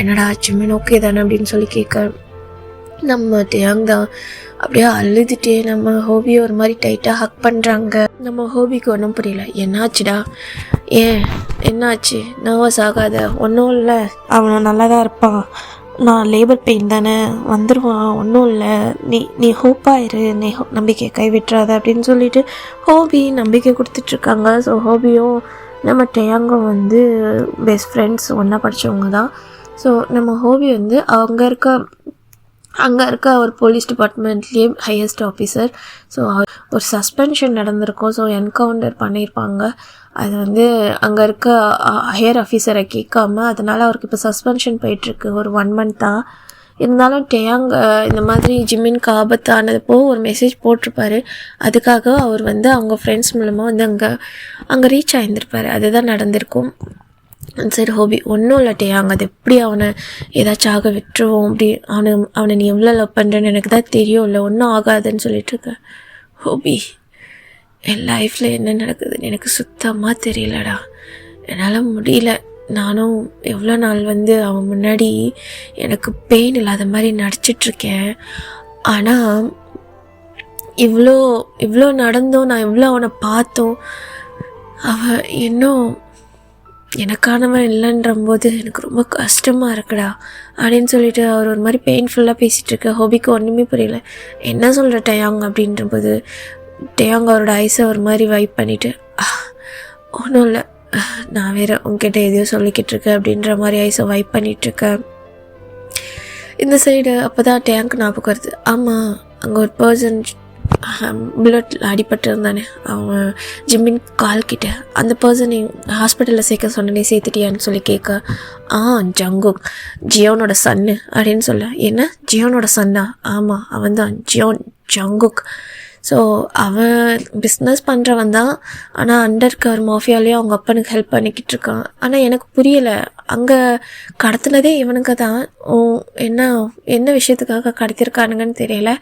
என்னடா ஜிமின் ஓகே தானே அப்படின்னு சொல்லி கேட்க நம்ம டேயாங் தான் அப்படியே அழுதுட்டே நம்ம ஹோபியை ஒரு மாதிரி டைட்டாக ஹக் பண்ணுறாங்க. நம்ம ஹோபிக்கு ஒன்றும் புரியல. என்னாச்சுடா, ஏன் என்னாச்சு, நர்வஸ் ஆகாத, ஒன்றும் இல்லை, அவன் நல்லா தான் இருப்பான், நான் லேபர் பெயின் தானே, வந்துடுவான், ஒன்றும் இல்லை, நீ ஹோப்பாயிரு, நீ நம்பிக்கை கைவிட்டுறாத அப்படின்னு சொல்லிட்டு ஹோபி நம்பிக்கை கொடுத்துட்ருக்காங்க. ஸோ ஹோபியும் நம்ம டேயாங்கும் வந்து பெஸ்ட் ஃப்ரெண்ட்ஸ், ஒன்றா படித்தவங்க தான். ஸோ நம்ம ஹோபி வந்து அங்கே இருக்க ஒரு போலீஸ் டிபார்ட்மெண்ட்லேயே ஹையஸ்ட் ஆஃபீஸர். ஸோ ஒரு சஸ்பென்ஷன் நடந்திருக்கும். ஸோ என்கவுண்டர் பண்ணியிருப்பாங்க. அது வந்து அங்கே இருக்க ஹையர் ஆஃபீஸரை கேட்காம, அதனால் அவருக்கு இப்போ சஸ்பென்ஷன் போயிட்டுருக்கு ஒரு 1 மந்த்தாக. இருந்தாலும் டேயாங் இந்த மாதிரி ஜிமின்க்கு ஆபத்தானதுப்போ ஒரு மெசேஜ் போட்டிருப்பாரு. அதுக்காக அவர் வந்து அவங்க ஃப்ரெண்ட்ஸ் மூலமாக வந்து அங்கே ரீச் ஆகியிருந்திருப்பார். அதுதான் நடந்திருக்கும். சரி ஹோபி, ஒன்றும் இல்லை டேயாங், அது எப்படி அவனை ஏதாச்சும் ஆக விட்டுருவோம், அப்படி அவனை நீ எவ்வளோ லவ் பண்ணுறேன்னு எனக்கு தான் தெரியும், இல்லை ஒன்றும் ஆகாதுன்னு சொல்லிட்டுருக்கேன். ஹோபி, என் லைஃப்பில் என்ன நடக்குதுன்னு எனக்கு சுத்தமாக தெரியலடா, என்னால் முடியல. நானும் எவ்வளோ நாள் வந்து அவன் முன்னாடி எனக்கு பெயின் இல்லாத மாதிரி நடிச்சிட்ருக்கேன். ஆனால் இவ்வளோ நடந்தோம், நான் இவ்வளோ அவனை பார்த்தோம், அவன் இன்னும் எனக்கானவன் இல்லைன்றம்போது எனக்கு ரொம்ப கஷ்டமாக இருக்குடா அப்படின்னு சொல்லிட்டு அவர் ஒரு மாதிரி பெயின்ஃபுல்லாக பேசிகிட்ருக்க. ஹோபிக்கு ஒன்றுமே புரியல. என்ன சொல்கிற டேயாங் அப்படின்றபோது டேயாங் அவரோட ஐஸை ஒரு மாதிரி வைப் பண்ணிவிட்டு, ஒன்றும் இல்லை, நான் வேறு உங்ககிட்ட எதையோ சொல்லிக்கிட்டு இருக்கேன் அப்படின்ற மாதிரி ஐஸை வைப் பண்ணிகிட்ருக்கேன். இந்த சைடு அப்போ தான் டேயாங்க்கு ஞாபகம் வருது. ஆமாம், அங்கே ஒரு பர்சன் புல்லட்டில் அடிபட்டு இருந்தானே, அவன் ஜிம்மின் கால்கிட்ட, அந்த பர்சனை ஹாஸ்பிட்டலில் சேர்க்க சொன்னனே, சேர்த்துட்டியான்னு சொல்லி கேட்க, ஜங்குக், ஜியோனோட சன்னு அப்படின்னு சொல்ல. என்ன, ஜியோனோட சன்னா? ஆமாம், அவன் தான் ஜங்குக். ஸோ அவன் பிஸ்னஸ் பண்ணுறவன் தான், ஆனால் அண்டர் கவர் மாஃபியாலேயே அவங்க அப்பனுக்கு ஹெல்ப் பண்ணிக்கிட்டு இருக்கான். ஆனால் எனக்கு புரியலை, அங்கே கடத்தினதே இவனுக்கு தான். என்ன விஷயத்துக்காக கடத்திருக்கானுங்கன்னு தெரியல.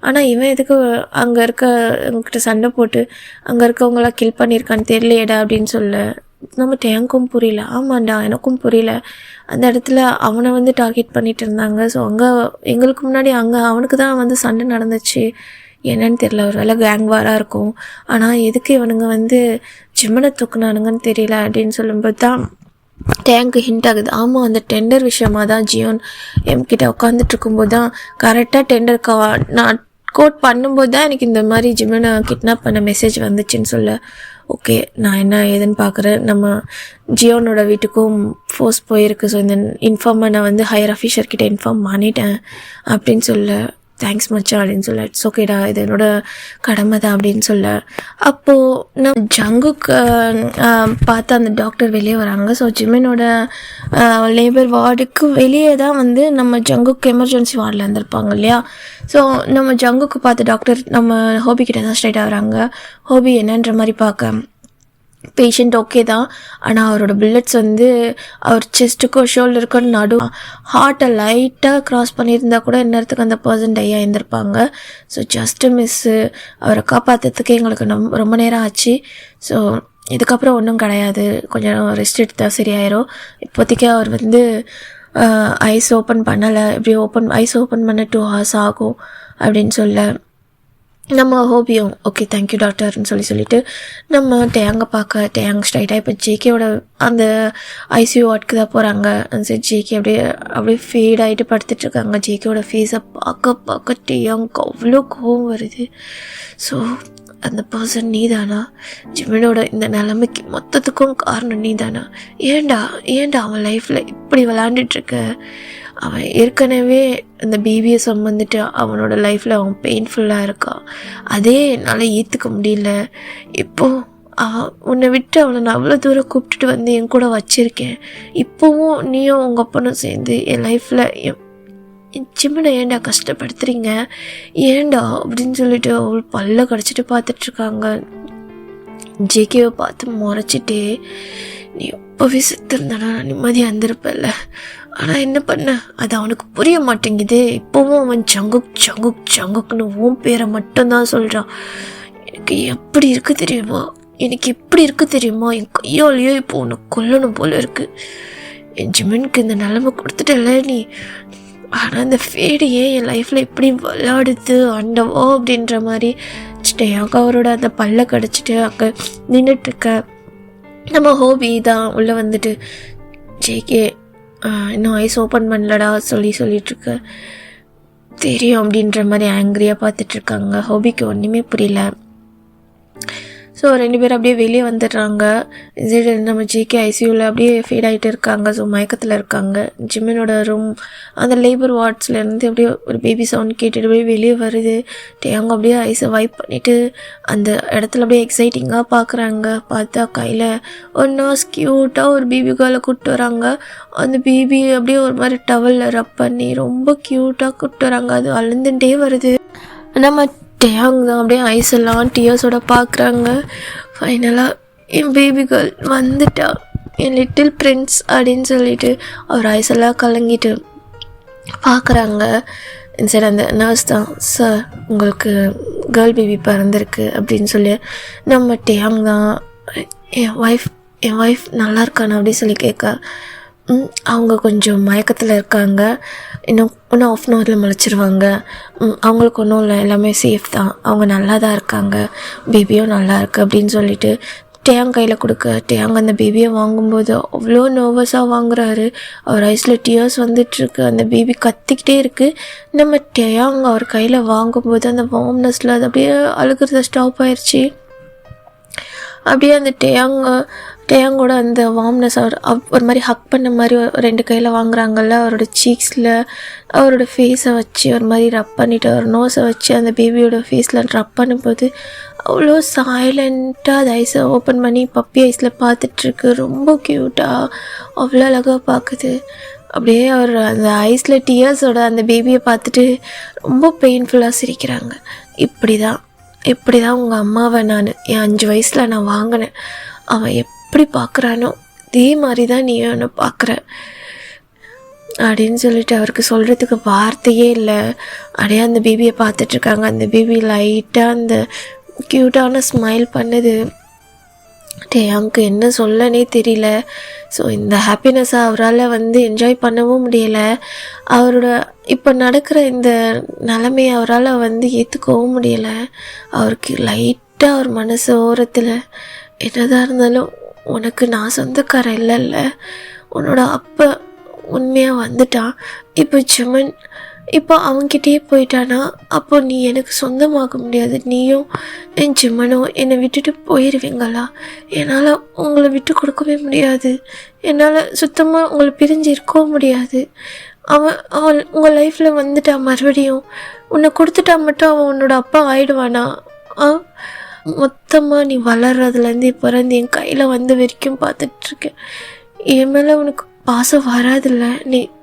ஆனால் இவன் எதுக்கு அங்கே இருக்கவங்ககிட்ட சண்டை போட்டு அங்கே இருக்கவங்களாம் கில் பண்ணியிருக்கான்னு தெரியலையேடா அப்படின்னு சொல்ல நம்ம டேங்க்கும் புரியல. ஆமாண்டா, எனக்கும் புரியல. அந்த இடத்துல அவனை வந்து டார்கெட் பண்ணிட்டு இருந்தாங்க. ஸோ அங்கே எங்களுக்கு முன்னாடி அங்கே அவனுக்கு தான் வந்து சண்டை நடந்துச்சு. என்னன்னு தெரியல, ஒரு வேளை கேங் வாராக இருக்கும். ஆனால் எதுக்கு இவனுங்க வந்து ஜிம்மனை தூக்குனானுங்கன்னு தெரியல அப்படின்னு சொல்லும்போது தான் டேங்க்கு ஹிண்ட் ஆகுது. ஆமாம், அந்த டெண்டர் விஷயமாக தான் ஜியோன் என்கிட்ட உட்காந்துட்டு இருக்கும்போது தான் கரெக்டாக டெண்டர் நான் கோட் பண்ணும்போது தான் எனக்கு இந்த மாதிரி ஜிம்மனை கிட்னாப் பண்ண மெசேஜ் வந்துச்சுன்னு சொல்ல. ஓகே, நான் என்ன ஏதுன்னு பார்க்குறேன். நம்ம ஜியோனோட வீட்டுக்கும் ஃபோர்ஸ் போயிருக்கு. ஸோ இந்த இன்ஃபார்மை நான் வந்து ஹையர் ஆஃபீஸர்கிட்ட இன்ஃபார்ம் பண்ணிட்டேன் அப்படின்னு சொல்ல. தேங்க்ஸ் மச்சான் அப்படின்னு சொல்ல. இட்ஸ் ஓகேடா, இது என்னோட கடமை தான் அப்படின்னு சொல்ல. அப்போது நான் ஜங்குக்கு பார்த்து அந்த டாக்டர் வெளியே வராங்க. ஸோ ஜிமினோட லேபர் வார்டுக்கு வெளியே தான் வந்து நம்ம ஜங்குக்கு எமர்ஜென்சி வார்டில் இருந்திருப்பாங்க இல்லையா. ஸோ நம்ம ஜங்குக்கு பார்த்து டாக்டர் நம்ம ஹோபி கிட்ட தான் ஸ்ட்ரைட்டாக வராங்க. ஹோபி என்னன்ற மாதிரி பார்க்க, பேஷண்ட் ஓகே தான், ஆனால் அவரோட புல்லட்ஸ் வந்து அவர் செஸ்ட்டுக்கோ ஷோல்டருக்கோ ஹார்ட்டை லைட்டாக க்ராஸ் பண்ணியிருந்தா கூட இன்னத்துக்கு அந்த பர்சன் டை ஆகியிருந்திருப்பாங்க. So just miss. அவரை காப்பாற்றுறதுக்கு எங்களுக்கு ரொம்ப நேரம் ஆச்சு. ஸோ இதுக்கப்புறம் ஒன்றும் கிடையாது, கொஞ்சம் ரெஸ்ட் எடுத்தால் சரியாயிரும். இப்போதைக்கு அவர் வந்து ஐஸ் ஓப்பன் பண்ணலை, இப்படி ஐஸ் ஓப்பன் பண்ண 2 hours ஆகும் அப்படின்னு சொல்ல. நம்ம ஹோபியும் ஓகே தேங்க்யூ டாக்டர்னு சொல்லிட்டு நம்ம டேயாங்க பார்க்க, டேயாங் ஸ்ட்ரைட்டாக இப்போ ஜேகேவோட அந்த ஐசியூ வார்டுக்கு தான் போகிறாங்க. அந்த சரி ஜேகே அப்படியே ஃபேட் ஆகிட்டு படுத்துட்ருக்காங்க. ஜேகேவோட ஃபேஸை பார்க்க டேயாங்க்கு அவ்வளோ கோவம் வருது. ஸோ அந்த பர்சன் நீ தானா? ஜிமினோட இந்த நிலைமைக்கு மொத்தத்துக்கும் காரணம் நீ தானா? ஏன்டா அவன் லைஃப்பில் இப்படி விளாண்டுட்ருக்க? அவன் ஏற்கனவே அந்த பிபிஎஸ் வந்துட்டு அவனோட லைஃப்பில் அவன் பெயின்ஃபுல்லாக இருக்கான். அதே என்னால் ஏற்றுக்க முடியல. இப்போது உன்னை விட்டு அவனை நான் அவ்வளோ தூரம் கூப்பிட்டுட்டு வந்து என் கூட வச்சுருக்கேன். இப்போவும் நீயும் உங்கள் அப்பனும் சேர்ந்து என் லைஃப்பில் என் ஜிம்மனை ஏன்டா கஷ்டப்படுத்துறீங்க? ஏன்டா அப்படின்னு சொல்லிட்டு அவள் பல்ல கடிச்சிட்டு பார்த்துட்ருக்காங்க. ஜேகேவை பார்த்து முறைச்சிட்டே, நீ எப்போவே செத்துருந்தானா நான் நிம்மதியாக இருந்திருப்பேன்ல, ஆனால் என்ன பண்ண, அது அவனுக்கு புரிய மாட்டேங்குது. இப்போவும் அவன் ஜங்குக்னு உன் பேரை மட்டும்தான் சொல்கிறான். எனக்கு எப்படி இருக்கு தெரியுமா? என் கையாலேயோ இப்போ உன்னை கொல்லணும் போல இருக்கு. என் ஜிமினுக்கு இந்த நிலைமை கொடுத்துட்டல நீ. ஆனால் அந்த ஃபேடையே என் லைஃப்பில் இப்படி விளையாடுது ஆண்டவோ அப்படின்ற மாதிரி டேயாங் அவரோட அந்த பல்ல கடிச்சிட்டு அங்கே நின்றுட்டுருக்க நம்ம ஹோபி தான் உள்ளே வந்துட்டு ஜேகே இன்னும் ஐஸ் ஓப்பன் பண்ணலடா சொல்லிட்டுருக்க தெரியும் அப்படின்ற மாதிரி ஆங்க்ரியாக பார்த்துட்ருக்காங்க. ஹோபிக்கு ஒன்றுமே புரியல. ஸோ 2 பேரும் அப்படியே வெளியே வந்துடுறாங்க. இது நம்ம ஜிகே ஐசியூவில் அப்படியே ஃபீட் ஆகிட்டு இருக்காங்க. ஸோ மயக்கத்தில் இருக்காங்க. ஜிம்மினோட ரூம் அந்த லேபர் வார்ட்ஸ்லேருந்து அப்படியே ஒரு பேபி சவுண்ட் கேட்டுட்டு அப்படியே வெளியே வருது. அவங்க அப்படியே ஐஸை வைப் பண்ணிவிட்டு அந்த இடத்துல அப்படியே எக்ஸைட்டிங்காக பார்க்குறாங்க. பார்த்தா கையில் ஒரு நர்ஸ் க்யூட்டாக ஒரு பேபி கேர்ளை கூப்பிட்டு வராங்க. அந்த பேபி அப்படியே ஒரு மாதிரி டவலில் ரப் பண்ணி ரொம்ப க்யூட்டாக கூப்பிட்டு வராங்க. அது அழுந்துட்டே வருது. நம்ம டேயாங் தான் அப்படியே ஐஸ் எல்லாம் டியர்ஸோட பார்க்குறாங்க. ஃபைனலாக என் பேபி கேர்ள் வந்துட்டா, என் லிட்டில் பிரின்ஸ் அப்படின்னு சொல்லிட்டு அவர் ஐஸ் எல்லாம் கலங்கிட்டு பார்க்குறாங்க. இன்சைட் அந்த நர்ஸ் தான், சார் உங்களுக்கு கேர்ள் பேபி பிறந்திருக்கு அப்படின்னு சொல்லி நம்ம டேயாங் தான் என் ஒய்ஃப் நல்லா இருக்கானு அப்படின்னு சொல்லி கேட்க அவங்க கொஞ்சம் மயக்கத்தில் இருக்காங்க. இன்னும் 1/2 ஹவரில் முளைச்சிருவாங்க. அவங்களுக்கு ஒன்றும் இல்லை, எல்லாமே சேஃப் தான், அவங்க நல்லா தான் இருக்காங்க, பேபியும் நல்லா இருக்குது அப்படின்னு சொல்லிட்டு டேயாங் கையில் கொடுக்க டேயாங் அந்த பேபியை வாங்கும்போது அவ்வளோ நர்வஸாக வாங்குறாரு. அவர் ஐஸில் டியர்ஸ் வந்துட்டுருக்கு. அந்த பேபி கத்திக்கிட்டே இருக்குது. நம்ம டேயாங் அவர் கையில் வாங்கும்போது அந்த வார்ம்னஸில் அது அப்படியே அழுகிறத ஸ்டாப் ஆயிடுச்சு. அப்படியே அந்த டேயாங்கோட அந்த வார்ம்னஸ் அவர் ஒரு மாதிரி ஹக் பண்ண மாதிரி 2 கையில் வாங்குறாங்கல்ல, அவரோட சீக்ஸில் அவரோட ஃபேஸை வச்சு ஒரு மாதிரி ரப் பண்ணிவிட்டு அவர் நோஸை வச்சு அந்த பேபியோட ஃபேஸில் ரப் பண்ணும்போது அவ்வளோ சைலண்ட்டாக அது ஐஸை ஓப்பன் பண்ணி பப்பி ஐஸில் பார்த்துட்ருக்கு. ரொம்ப க்யூட்டாக அவ்வளோ அழகாக பார்க்குது. அப்படியே அவர் அந்த ஐஸில் டியர்ஸோட அந்த பேபியை பார்த்துட்டு ரொம்ப பெயின்ஃபுல்லாக சிரிக்கிறாங்க. இப்படி தான் உங்கள் அம்மாவை என் 5 வயசில் நான் வாங்கினேன். அவன் எப்படி பார்க்குறானோ இதே மாதிரி தான் நீ அவனை பார்க்குற அப்படின்னு சொல்லிட்டு அவருக்கு சொல்கிறதுக்கு வார்த்தையே இல்லை. அப்படியே அந்த பேபியை பார்த்துட்ருக்காங்க. அந்த பேபி லைட்டாக அந்த க்யூட்டான ஸ்மைல் பண்ணுது. டேயாங்க்கு என்ன சொல்லனே தெரியல. ஸோ இந்த ஹாப்பினஸ்ஸை அவரால் என்ஜாய் பண்ணவும் முடியலை. அவரோட இப்போ நடக்கிற இந்த நிலைமையை அவரால் ஏற்றுக்கவும் முடியலை. அவருக்கு லைட்டாக அவர் மனசு ஓரத்தில் என்னதான் இருந்தாலும் உனக்கு நான் சொந்தக்காரன் இல்லைல்ல, உன்னோட அப்பா உண்மையாக வந்துட்டான், இப்போ ஜிமன் இப்போ அவன்கிட்டயே போயிட்டானா அப்போ நீ எனக்கு சொந்தமாக முடியாது, நீயும் என் ஜிம்மனும் என்னை விட்டுட்டு போயிடுவீங்களா? என்னால் உங்களை விட்டு கொடுக்கவே முடியாது, என்னால் சுத்தமாக உங்களை பிரிஞ்சு இருக்கவும் முடியாது. அவன் உங்கள் லைஃப்பில் வந்துட்டான், மறுபடியும் உன்னை கொடுத்துட்டா மட்டும் அவன் உன்னோட அப்பா ஆயிடுவானா? மொத்தமாக நீ வளர்றதுலேருந்து பிறந்து என் கையில் வரைக்கும் பார்த்துட்ருக்கேன். என் மேலே உனக்கு பாசம் வராதில்ல,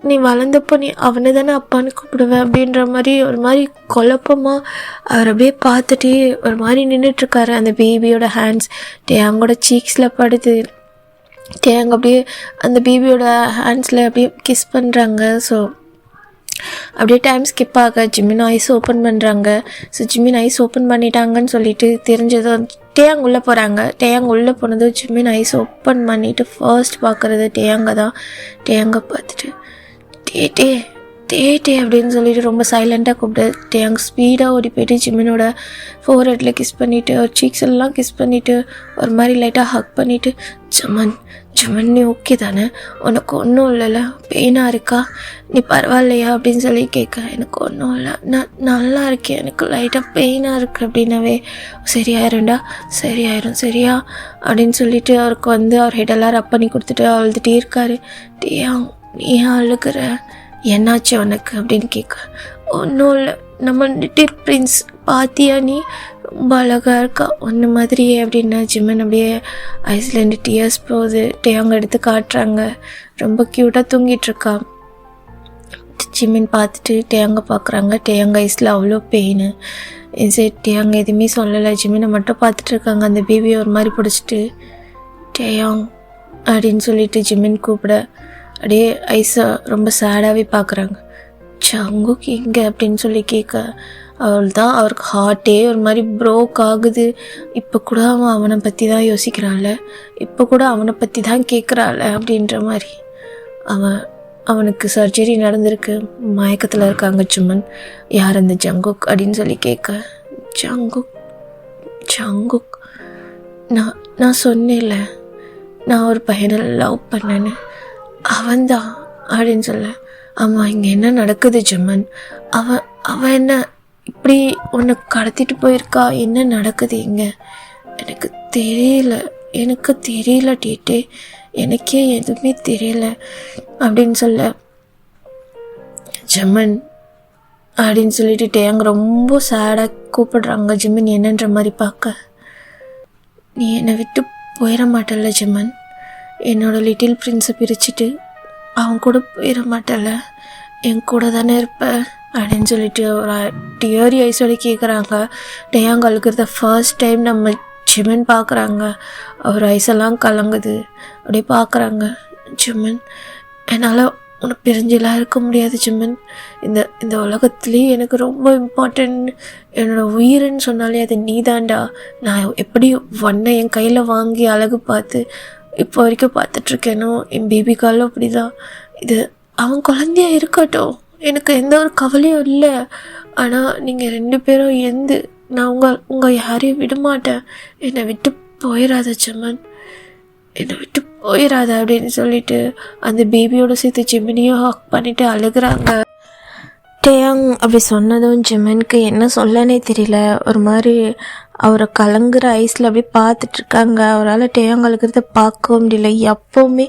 நீ வளர்ந்தப்போ நீ அவனை தானே அப்பான்னு கூப்பிடுவேன் அப்படின்ற மாதிரி ஒரு மாதிரி குழப்பமாக அவர் அப்படியே பார்த்துட்டே ஒரு மாதிரி நின்றுட்டுருக்காரு. அந்த பேபியோட ஹேண்ட்ஸ் டேயாங்கோட சீக்ஸில் படுது. டேயாங் அப்படியே அந்த பேபியோட ஹேண்ட்ஸில் அப்படியே கிஸ் பண்ணுறாங்க. ஸோ அப்படியே டைம் ஸ்கிப் ஆக ஜிம்மின் ஐஸ் ஓப்பன் பண்ணுறாங்க. ஸோ ஜிம்மின் ஐஸ் ஓப்பன் பண்ணிட்டாங்கன்னு சொல்லிட்டு தெரிஞ்சதும் டேயாங் உள்ளே போகிறாங்க. டேயாங் உள்ளே போனதும் ஜிம்மின் ஐஸ் ஓப்பன் பண்ணிவிட்டு ஃபர்ஸ்ட் பார்க்குறது டேயாங்க தான். டேயாங்க பார்த்துட்டு டே அப்படின்னு சொல்லிட்டு ரொம்ப சைலண்ட்டாக கூப்பிட்டு டேயாங் ஸ்பீடாக ஓடி போய்ட்டு ஜிம்மினோட ஃபோர்ஹெட்டில் கிஸ் பண்ணிவிட்டு ஒரு சீக்ஸ் எல்லாம் கிஸ் பண்ணிவிட்டு ஒரு மாதிரி லைட்டாக ஹக் பண்ணிவிட்டு ஜமன் நீ ஓகே தானே, உனக்கு ஒன்றும் இல்லைல்ல, பெயினாக இருக்கா, நீ பரவாயில்லையா அப்படின்னு சொல்லி கேட்க, எனக்கு ஒன்றும் இல்லை, நான் நல்லா இருக்கேன், எனக்கு லைட்டாக பெயினாக இருக்குது அப்படின்னாவே சரியாயிரும் சரியா அப்படின்னு சொல்லிட்டு அவருக்கு அவர் ஹெடெல்லாம் ரப் பண்ணி கொடுத்துட்டு அழுதுகிட்டே இருக்காரு. டேயாங் நீ அழுகிற, என்னாச்சு உனக்கு அப்படின்னு கேட்க, ஒன்றும் இல்லை, நம்ம லிட்டில் பிரின்ஸ் பாத்தியா நீ ரொம்ப அழகாக இருக்கா ஒன்று மாதிரியே அப்படின்னா ஜிம்மன் அப்படியே ஐஸ்லேருந்து டியர்ஸ் போகுது. டேயாங் எடுத்து காட்டுறாங்க, ரொம்ப க்யூட்டாக தூங்கிட்டுருக்கா. ஜிம்மன் பார்த்துட்டு டேயாங்க பார்க்குறாங்க. டேயாங்க ஐஸில் அவ்வளோ பெயின். சரி டேயாங்க எதுவுமே சொல்லலை, ஜிம்மனை மட்டும் பார்த்துட்ருக்காங்க. அந்த பேபியை ஒரு மாதிரி பிடிச்சிட்டு டேயாங் அப்படின்னு சொல்லிட்டு ஜிம்மன் கூப்பிட அப்படியே ஐஸை ரொம்ப சேடாகவே பார்க்குறாங்க. சங்குக்கு எங்கே அப்படின்னு சொல்லி கேட்க, அவள் தான் அவருக்கு ஹார்ட்டே ஒரு மாதிரி ப்ரோக் ஆகுது. இப்போ கூட அவனை பற்றி தான் யோசிக்கிறாள், இப்போ கூட அவனை பற்றி தான் கேட்குறாள் அப்படின்ற மாதிரி அவனுக்கு சர்ஜரி நடந்திருக்கு, மயக்கத்தில் இருக்காங்க சுமன். யார் அந்த ஜங்குக் அப்படின்னு சொல்லி கேட்க, ஜங்குக் ஜங்குக் நான் சொன்னேன்ல, நான் ஒரு பையனை லவ் பண்ணேன்னு, அவன்தான் அப்படின்னு சொல்ல. ஆமாம், இங்கே என்ன நடக்குது ஜமன்? அவன் என்ன இப்படி உன்னை கடத்திட்டு போயிருக்கா? என்ன நடக்குது இங்கே? எனக்கு தெரியல டீட்டே, எனக்கே எதுவுமே தெரியல அப்படின்னு சொல்ல. ஜமன் அப்படின்னு சொல்லிட்டு டேயாங் ரொம்ப சேடாக கூப்பிடுறாங்க. ஜிம்மன் என்னன்ற மாதிரி பார்க்க, நீ என்னை விட்டு போயிட மாட்டல்ல ஜிம்மன்? என்னோட லிட்டில் பிரின்ஸை பிரிச்சுட்டு அவன் கூட போயிட மாட்டல்ல? என் கூட தானே இருப்ப அப்படின்னு சொல்லிட்டு ஒரு டியரி ஐஸோட கேட்குறாங்க. டேயாங் அழுகிறத ஃபர்ஸ்ட் டைம் நம்ம ஜிம்மன் பார்க்குறாங்க. அவர் ஐஸெல்லாம் கலங்குது. அப்படியே பார்க்குறாங்க. ஜிம்மன், என்னால் உன்னை பிரிஞ்செல்லாம் இருக்க முடியாது ஜிம்மன். இந்த உலகத்துலேயே எனக்கு ரொம்ப இம்பார்ட்டன்ட், என்னோடய உயிர்ன்னு சொன்னாலே அது நீ தான்டா. நான் எப்படி ஒன்றை என் கையில் வாங்கி அழகு பார்த்து இப்போ வரைக்கும் பார்த்துட்ருக்கேனோ, என் பேபி காலும் அப்படி தான். இது அவன் குழந்தையா இருக்கட்டும், எனக்கு எந்த ஒரு கவலையும் இல்லை. ஆனால் நீங்கள் 2 பேரும் நான் உங்கள் யாரையும் விட மாட்டேன். என்னை விட்டு போயிடாத ஜிம்மன், என்னை விட்டு போயிடாத அப்படின்னு சொல்லிட்டு அந்த பேபியோட சேர்த்து ஜிம்மனையும் ஹாக் பண்ணிட்டு அழுகிறாங்க. டேயாங் அப்படி சொன்னதும் ஜிம்மனுக்கு என்ன சொல்லனே தெரியல. ஒரு மாதிரி அவரை கலங்குற ஐஸில் அப்படியே பார்த்துட்ருக்காங்க. அவரால் டேயாங் அழுகிறத பார்க்கவும் முடியல. எப்போவுமே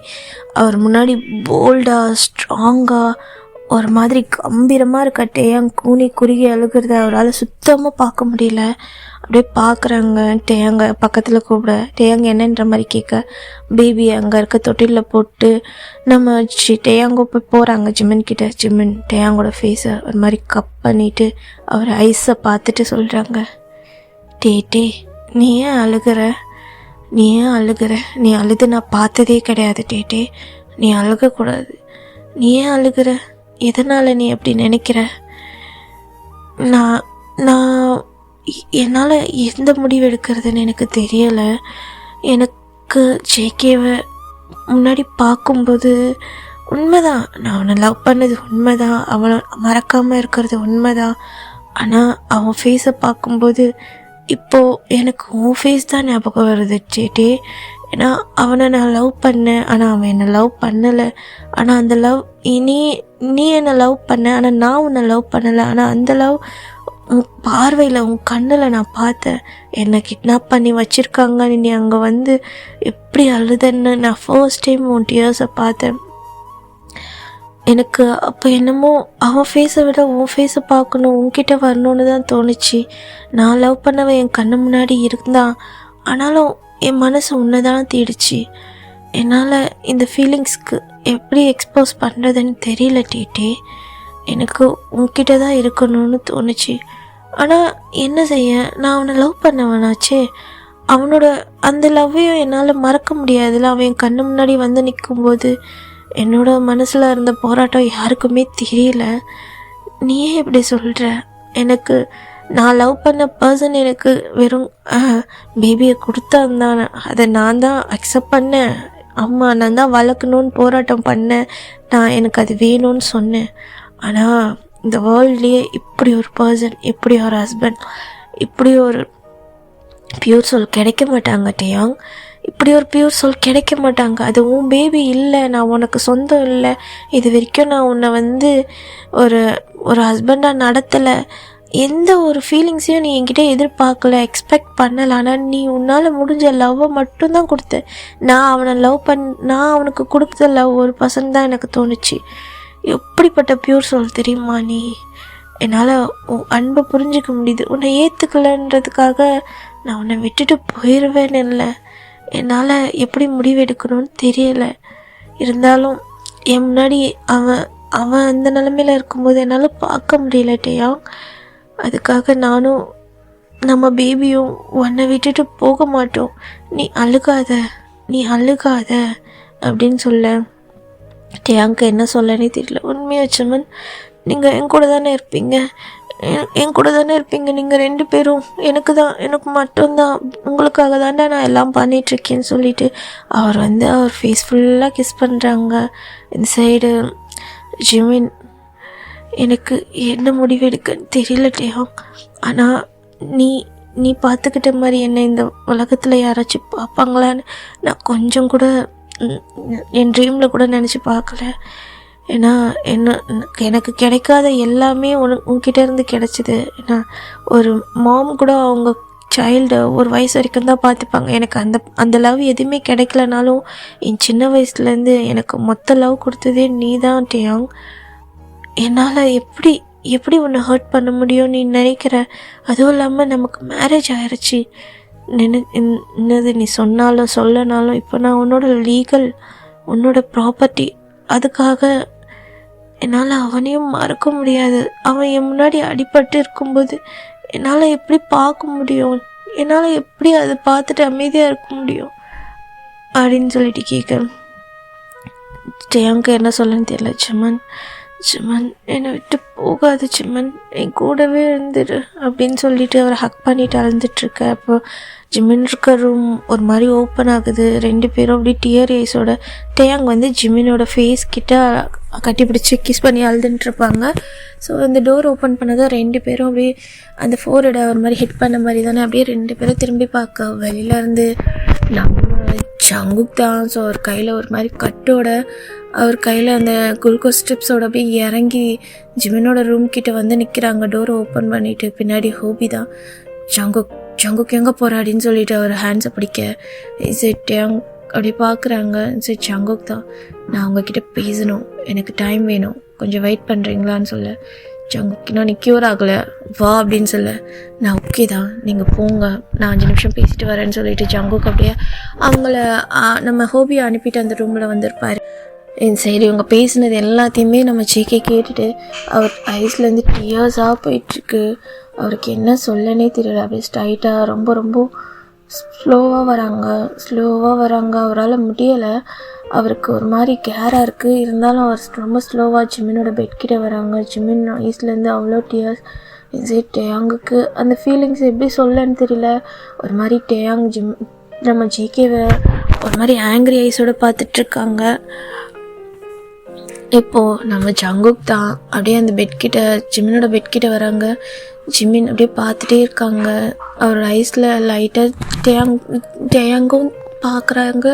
அவர் முன்னாடி போல்டாக ஸ்ட்ராங்காக ஒரு மாதிரி கம்பீரமாக இருக்க டேயாங் கூனி குறுகி அழுகிறத அவரால் சுத்தமாக பார்க்க முடியல. அப்படியே பார்க்குறாங்க. டேயாங்க பக்கத்தில் கூப்பிட, டேயாங் என்னன்ற மாதிரி கேட்க, பேபி அங்கே இருக்க தொட்டிலில் போட்டு நம்ம டேயாங்கோ போய் போகிறாங்க ஜிம்மன் கிட்ட. ஜிம்மன் டேயாங்கோட ஃபேஸை ஒரு மாதிரி கப் பண்ணிவிட்டு அவர் ஐஸை பார்த்துட்டு சொல்கிறாங்க, டே நீ ஏன் அழுகிற? நீ அழுது நான் பார்த்ததே கிடையாது டே. நீ அழுகக்கூடாது. நீ ஏன் அழுகிற? எதனால் நீ அப்படி நினைக்கிற? நான் என்னால் எந்த முடிவு எடுக்கிறதுன்னு எனக்கு தெரியலை. எனக்கு ஜேகேவை முன்னாடி பார்க்கும்போது உண்மைதான், நான் அவனை லவ் பண்ணது உண்மைதான், அவனை மறக்காமல் இருக்கிறது உண்மைதான். ஆனால் அவன் ஃபேஸை பார்க்கும்போது இப்போது எனக்கு உன் ஃபேஸ் தான் ஞாபகம் வருது சேட்டே. ஏன்னா அவனை நான் லவ் பண்ணேன், ஆனால் அவன் என்னை லவ் பண்ணலை. ஆனால் அந்த லவ் நீ என்னை லவ் பண்ண, ஆனால் நான் உன்னை லவ் பண்ணலை. ஆனால் அந்த லவ் உன் பார்வையில், உன் கண்ணில் நான் பார்த்தேன். என்னை கிட்னாப் பண்ணி வச்சுருக்காங்க, நீ அங்கே வந்து எப்படி அழுதுன்னு நான் ஃபர்ஸ்ட் டைம் உன் டியர்ஸை பார்த்தேன். எனக்கு அப்போ என்னமோ அவன் ஃபேஸை விட உன் ஃபேஸை பார்க்கணும், உன்கிட்ட வரணுன்னு தான் தோணுச்சு. நான் லவ் பண்ணவன் என் கண்ணு முன்னாடி இருந்தான், ஆனாலும் என் மனசு உன்னை தான் தேடிச்சு. என்னால் இந்த ஃபீலிங்ஸ்க்கு எப்படி எக்ஸ்போஸ் பண்ணுறதுன்னு தெரியல டீட்டே. எனக்கு உன்கிட்ட தான் இருக்கணும்னு தோணுச்சு. ஆனால் என்ன செய்ய, நான் அவனை லவ் பண்ணவனாச்சே. அவனோட அந்த லவ்வையும் என்னால் மறக்க முடியாதுல்ல. அவன் என் கண்ணு முன்னாடி வந்து நிற்கும்போது என்னோட மனசில் இருந்த போராட்டம் யாருக்குமே தெரியல. நீயே இப்படி சொல்கிற? எனக்கு நான் லவ் பண்ண பர்சன் எனக்கு வெறும் பேபியை கொடுத்தாந்தானே, அதை நான் தான் அக்செப்ட் பண்ணேன். அம்மா நான் தான் வளர்க்கணுன்னு போராட்டம் பண்ணேன். எனக்கு அது வேணும்னு சொன்னேன். ஆனால் இந்த வேர்ல்ட்லேயே இப்படி ஒரு பர்சன், இப்படி ஒரு ஹஸ்பண்ட், இப்படி ஒரு பியூர் சோல் கிடைக்க மாட்டாங்க டேயாங். இப்படி ஒரு பியூர் சோல் கிடைக்க மாட்டாங்க. அது உன் பேபி இல்லை, நான் உனக்கு சொந்தம் இல்லை. இது வரைக்கும் நான் உன்னை வந்து ஒரு ஹஸ்பண்டாக நடத்தலை. எந்த ஒரு ஃபீலிங்ஸையும் நீ என்கிட்ட எதிர்பார்க்கல, எக்ஸ்பெக்ட் பண்ணலை. ஆனால் நீ உன்னால் முடிஞ்ச லவ்வை மட்டும்தான் கொடுத்த. நான் அவனுக்கு கொடுத்த லவ் ஒரு பர்சன்ட் தான் எனக்கு தோணுச்சு. எப்படிப்பட்ட பியூர் சோல் தெரியுமா நீ? என்னால் உன் அன்பை புரிஞ்சிக்க முடியுது. உன்னை ஏற்றுக்கலன்றதுக்காக நான் உன்னை விட்டுட்டு போயிடுவேன்னு இல்லை. என்னால் எப்படி முடிவெடுக்கணும்னு தெரியலை. இருந்தாலும் என் முன்னாடி அவன் அந்த நிலமையில இருக்கும்போது என்னால் பார்க்க முடியல டேயாங். அதுக்காக நானும் நம்ம பேபியும் உன்னை விட்டுட்டு போக மாட்டோம். நீ அழுகாத அப்படின்னு சொல்ல. டேயாங்க்கு என்ன சொல்லனே தெரியல. உண்மையாக சமன், நீங்கள் என் கூட தானே இருப்பீங்க, நீங்கள் 2 பேரும் எனக்கு மட்டும்தான், உங்களுக்காக தாண்டா நான் எல்லாம் பண்ணிகிட்ருக்கேன்னு சொல்லிட்டு அவர் ஃபேஸ் ஃபுல்லாக கிஸ் பண்ணுறாங்க. இந்த சைடு ஜிமின், எனக்கு என்ன முடிவு எடுக்கன்னு தெரியல டேயாங். ஆனால் நீ நீ பார்த்துக்கிட்ட மாதிரி என்னை இந்த உலகத்தில் யாராச்சும் பார்ப்பாங்களான்னு நான் கொஞ்சம் கூட என் ட்ரீமில் கூட நினச்சி பார்க்கல. ஏன்னா எனக்கு கிடைக்காத எல்லாமே உன்கிட்ட இருந்து கிடச்சிது. ஏன்னா ஒரு மாம் கூட அவங்க சைல்டு ஒரு வயசு வரைக்கும் தான் பார்த்துப்பாங்க. எனக்கு அந்த லவ் எதுவுமே கிடைக்கலனாலும் என் சின்ன வயசுலேருந்து எனக்கு மொத்த லவ் கொடுத்ததே நீ தான் டேயாங். என்னால் எப்படி உன்னை ஹர்ட் பண்ண முடியும் நீ நினைக்கிற? அதுவும் இல்லாமல் நமக்கு மேரேஜ் ஆயிடுச்சு. என்னது நீ சொன்னாலும் சொல்லனாலும் இப்போ நான் உன்னோட ப்ராப்பர்ட்டி. அதுக்காக என்னால் அவனையும் மறக்க முடியாது. அவன் என் முன்னாடி அடிபட்டு இருக்கும்போது என்னால் எப்படி பார்க்க முடியும்? என்னால் எப்படி அதை பார்த்துட்டு அமைதியாக இருக்க முடியும் அப்படின்னு சொல்லிட்டு கேட்க டேயாங்க்கு என்ன சொல்லன்னு தெரியல. சிமன் என்னை விட்டு போகாது சிமன், என் கூடவே இருந்துடு அப்படின்னு சொல்லிட்டு அவரை ஹக் பண்ணிட்டு அழுந்துட்டுருக்க. அப்போ ஜிமின் இருக்க ரூம் ஒரு மாதிரி ஓப்பன் ஆகுது. 2 பேரும் அப்படி டியர் ஐஸோட டேயாங் வந்து ஜிமினோட ஃபேஸ் கிட்ட கட்டிப்பிடிச்சு கிஸ் பண்ணி அழுதுன்ட்ருப்பாங்க. ஸோ அந்த டோர் ஓப்பன் பண்ணதும் 2 பேரும் அப்படியே அந்த ஃபோர்ஹெடை ஒரு மாதிரி ஹிட் பண்ண மாதிரி தானே அப்படியே 2 பேரும் திரும்பி பார்க்க வெளியிலேருந்து நம்ம ஜங்குக் தான். ஸோ அவர் கையில் ஒரு மாதிரி கட்டோட அவர் கையில் அந்த குளுக்கோஸ் ஸ்ட்ரிப்ஸோட அப்படியே இறங்கி ஜிமினோட ரூம் கிட்ட வந்து நிற்கிறாங்க டோரை ஓப்பன் பண்ணிவிட்டு. பின்னாடி ஹோபி தான். ஜங்குக் எங்கே போகிற அப்படின்னு சொல்லிட்டு அவர் ஹேண்ட்ஸை பிடிக்க டேயாங் அப்படி பார்க்குறாங்க. சரி ஜங்குக் தான், நான் உங்ககிட்ட பேசணும், எனக்கு டைம் வேணும், கொஞ்சம் வெயிட் பண்ணுறீங்களான்னு சொல்ல ஜங்குக் நான் க்யூர் ஆகலை வா அப்படின்னு சொல்ல நான் ஓகே தான் நீங்கள் போங்க நான் 5 நிமிஷம் பேசிட்டு வரேன்னு சொல்லிட்டு ஜங்குக் அப்படியே அவங்கள நம்ம ஹோபியை அனுப்பிட்டு அந்த ரூமில் வந்திருப்பார். சரி இவங்க பேசினது எல்லாத்தையுமே நம்ம ஜேகே கேட்டுட்டு அவர் ஐஸ்லேருந்து டியர்ஸாக போயிட்டுருக்கு. அவருக்கு என்ன சொல்லனே தெரியல. அப்படியே ஸ்ட்ரைட்டாக ரொம்ப ஸ்லோவாக வராங்க. அவரால் முடியலை. அவருக்கு ஒரு மாதிரி கேராக இருக்குது. இருந்தாலும் அவர் ரொம்ப ஸ்லோவாக ஜிமினோட பெட்கிட்ட வராங்க. ஜிமின் ஐஸ்லேருந்து அவ்வளோ டியர்ஸ். டேயாங்குக்கு அந்த ஃபீலிங்ஸ் எப்படி சொல்லன்னு தெரியல. ஒரு மாதிரி டேயாங் நம்ம ஜேகேவை ஒரு மாதிரி ஆங்க்ரி ஐஸோடு பார்த்துட்ருக்காங்க. இப்போது நம்ம ஜங்குக் தான் அப்படியே அந்த ஜிமினோட பெட்கிட்ட வராங்க. ஜிமின் அப்படியே பார்த்துட்டே இருக்காங்க. அவர் ஐஸில் லைட்டாக டேயாங்கும் பார்க்குறாங்க,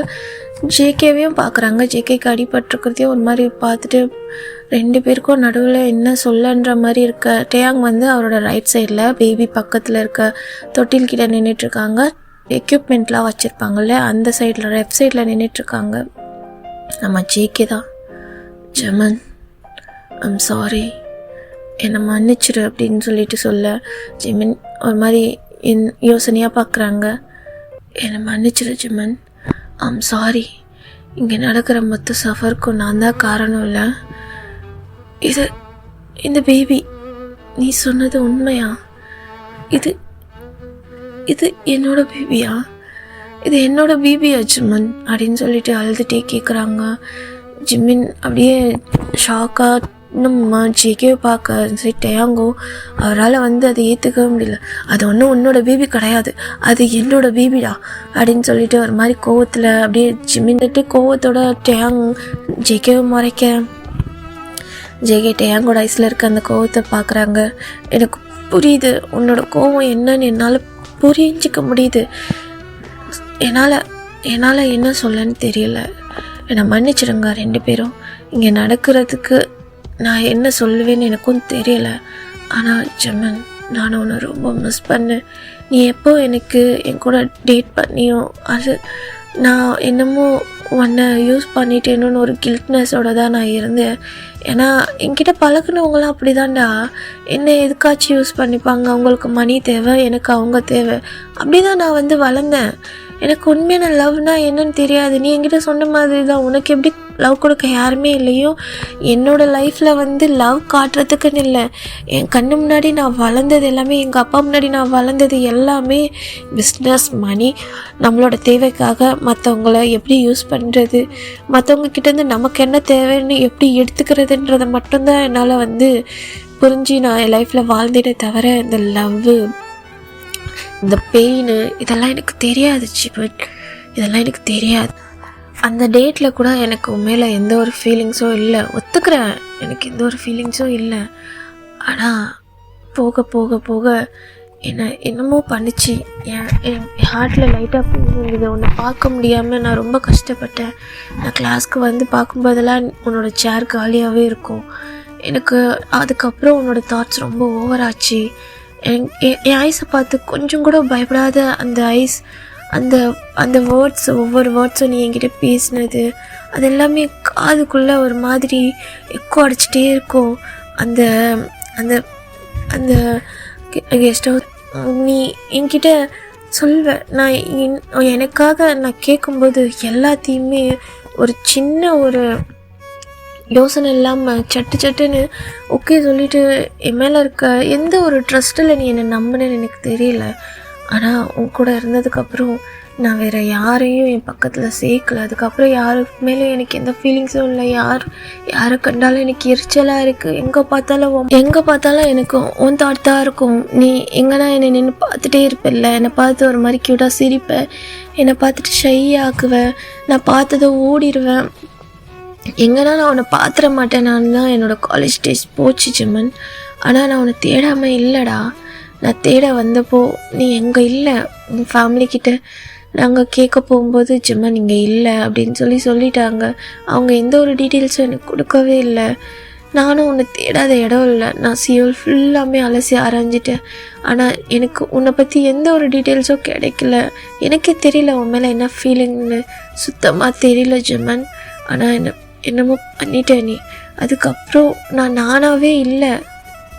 ஜேகேவையும் பார்க்குறாங்க. ஜேகேக்கு அடிபட்டுருக்கிறதையும் ஒரு மாதிரி பார்த்துட்டு 2 பேருக்கும் நடுவில் என்ன சொல்லன்ற மாதிரி இருக்க. டேயாங் வந்து அவரோட ரைட் சைடில் பேபி பக்கத்தில் இருக்க தொட்டில் கிட்ட நின்றுட்டுருக்காங்க. எக்யூப்மெண்ட்லாம் வச்சுருப்பாங்கல்ல அந்த சைடில் லெஃப்ட் சைடில் நின்றுட்டுருக்காங்க. நம்ம ஜேகே தான் ஜமன் ஐம் சாரி என்னை மன்னிச்சிடு அப்படின்னு சொல்லிட்டு சொல்ல ஜிமின் ஒரு மாதிரி யோசனையாக பார்க்குறாங்க. என்னை மன்னிச்சிடு ஜிமன், ஐம் சாரி. இங்கே நடக்கிற மொத்த சஃபருக்கும் நான் தான் காரணம் இல்லை. இந்த பேபி நீ சொன்னது உண்மையா? இது என்னோட பேபியா? இது என்னோட பேபியா ஜிமன் அப்படின்னு சொல்லிட்டு அழுதுகிட்டே கேட்குறாங்க. ஜிமின் அப்படியே ஷாக்காக நம்ம ஜேகேவை பார்க்க சரி டேயாங்கோ அவரால் வந்து அதை ஏற்றுக்கவே முடியல. அது ஒன்றும் உன்னோட பேபி கிடையாது, அது என்னோட பேபிடா அப்படின்னு சொல்லிட்டு ஒரு மாதிரி கோவத்தில் அப்படியே ஜிமின்ட்டு கோவத்தோட டேயாங் ஜேகேவை மறைக்க ஜேகே டேயாங்கோட ஐஸில் இருக்க அந்த கோவத்தை பார்க்குறாங்க. எனக்கு புரியுது உன்னோட கோவம் என்னன்னு என்னால் புரிஞ்சிக்க முடியுது. என்னால் என்ன சொல்லன்னு தெரியல. என்னை மன்னிச்சிடுங்க 2 பேரும். இங்கே நடக்கிறதுக்கு நான் என்ன சொல்லுவேன்னு எனக்கும் தெரியல. ஆனால் ஜமன் நான் உன்னை ரொம்ப மிஸ் பண்ணேன். நீ எப்போ எனக்கு என் கூட டேட் பண்ணியோ அது நான் என்னமோ உன்னை யூஸ் பண்ணிட்டேன்னு ஒரு கில்ட்னஸோட தான் நான் இருந்தேன். ஏன்னா என்கிட்ட பழகுனவங்களாம் அப்படி தான்டா, என்னை எதுக்காச்சும் யூஸ் பண்ணிப்பாங்க. அவங்களுக்கு மணி தேவை, எனக்கு அவங்க தேவை. அப்படி தான் நான் வந்து வளர்ந்தேன். எனக்கு உண்மையான லவ்னா என்னன்னு தெரியாது. நீ என்கிட்ட சொன்ன மாதிரி தான் உனக்கு எப்படி லவ் கொடுக்க யாருமே இல்லையோ என்னோடய லைஃப்பில் வந்து லவ் காட்டுறதுக்குன்னு இல்லை. என் கண்ணு முன்னாடி நான் வளர்ந்தது எல்லாமே, எங்கள் அப்பா முன்னாடி நான் வளர்ந்தது எல்லாமே பிஸ்னஸ் மணி, நம்மளோட தேவைக்காக மற்றவங்கள எப்படி யூஸ் பண்ணுறது, மற்றவங்க கிட்டேருந்து நமக்கு என்ன தேவைன்னு எப்படி எடுத்துக்கிறதுன்றதை மட்டும்தான் என்னால் வந்து புரிஞ்சு நான் என் லைஃப்பில் வாழ்ந்துட்டே தவிர இந்த லவ்வு இந்த பெயின் இதெல்லாம் எனக்கு தெரியாது ஜிமன், இதெல்லாம் எனக்கு தெரியாது. அந்த டேட்டில் கூட எனக்கு உண்மையில் எந்த ஒரு ஃபீலிங்ஸும் இல்லை. ஒத்துக்கிறேன் எனக்கு எந்த ஒரு ஃபீலிங்ஸும் இல்லை. ஆனால் போக போக போக என்னமோ பண்ணிச்சு. என் ஹார்ட்டில் லைட்டாக போகுது. உன்னை பார்க்க முடியாமல் நான் ரொம்ப கஷ்டப்பட்டேன். நான் கிளாஸ்க்கு வந்து பார்க்கும்போதெல்லாம் உன்னோட சேர் காலியாகவே இருக்கும். எனக்கு அதுக்கப்புறம் உன்னோட தாட்ஸ் ரொம்ப ஓவராச்சு. என் ஐஸை பார்த்து கொஞ்சம் கூட பயப்படாத அந்த ஐஸ், அந்த வேர்ட்ஸ், ஒவ்வொரு வேர்ட்ஸும் நீ என்கிட்ட பேசினது அது எல்லாமே காதுக்குள்ளே ஒரு மாதிரி எக்கோ அடிச்சிட்டே இருக்கும். அந்த அந்த அந்த கெஸ்ட் ஹவுஸ் நீ என்கிட்ட சொல்வ. நான் எனக்காக நான் கேட்கும்போது எல்லாத்தையுமே ஒரு சின்ன ஒரு யோசனை இல்லாமல் சட்டுன்னு ஓகே சொல்லிவிட்டு என் மேலே இருக்க எந்த ஒரு ட்ரஸ்ட்டில் நீ என்னை நம்பினேன்னு எனக்கு தெரியல. ஆனால் உன் கூட இருந்ததுக்கப்புறம் நான் வேறு யாரையும் என் பக்கத்தில் சேர்க்கல. அதுக்கப்புறம் யாருக்கு மேலே எனக்கு எந்த ஃபீலிங்ஸும் இல்லை. யாரை கண்டாலும் எனக்கு எரிச்சலாக இருக்குது. எங்கே பார்த்தாலும் எனக்கு உன் தாட் தான் இருக்கும். நீ எங்கன்னா என்னை நின்று பார்த்துட்டே இருப்பில்ல, என்னை பார்த்து ஒரு மாதிரி க்யூட்டாக சிரிப்பேன், என்னை பார்த்துட்டு ஷை ஆக்குவேன், நான் பார்த்ததை ஓடிடுவேன். எங்கன்னா நான் உன்னை பார்த்துட மாட்டேன். நான் தான் என்னோடய காலேஜ் டேஸ் போச்சு ஜிம்மன். ஆனால் நான் உன்னை தேடாமல் இல்லைடா. நான் தேட வந்தப்போ நீ எங்கே இல்லை. உங்கள் ஃபேமிலிக்கிட்ட நாங்கள் கேட்க போகும்போது ஜிம்மன் இங்கே இல்லை அப்படின்னு சொல்லிட்டாங்க. அவங்க எந்த ஒரு டீட்டெயில்ஸும் எனக்கு கொடுக்கவே இல்லை. நானும் உன்னை தேடாத இடம் இல்லை. நான் சியோல் ஃபுல்லாமே அலசி ஆராய்ஞ்சிட்டேன். ஆனால் எனக்கு உன்னை பற்றி எந்த ஒரு டீட்டெயில்ஸும் கிடைக்கல. எனக்கே தெரியல உன் மேலே என்ன ஃபீலிங்னு, சுத்தமாக தெரியல ஜிம்மன். ஆனால் என்னமோ பண்ணிட்டேன் நீ. அதுக்கப்புறம் நானாகவே இல்லை.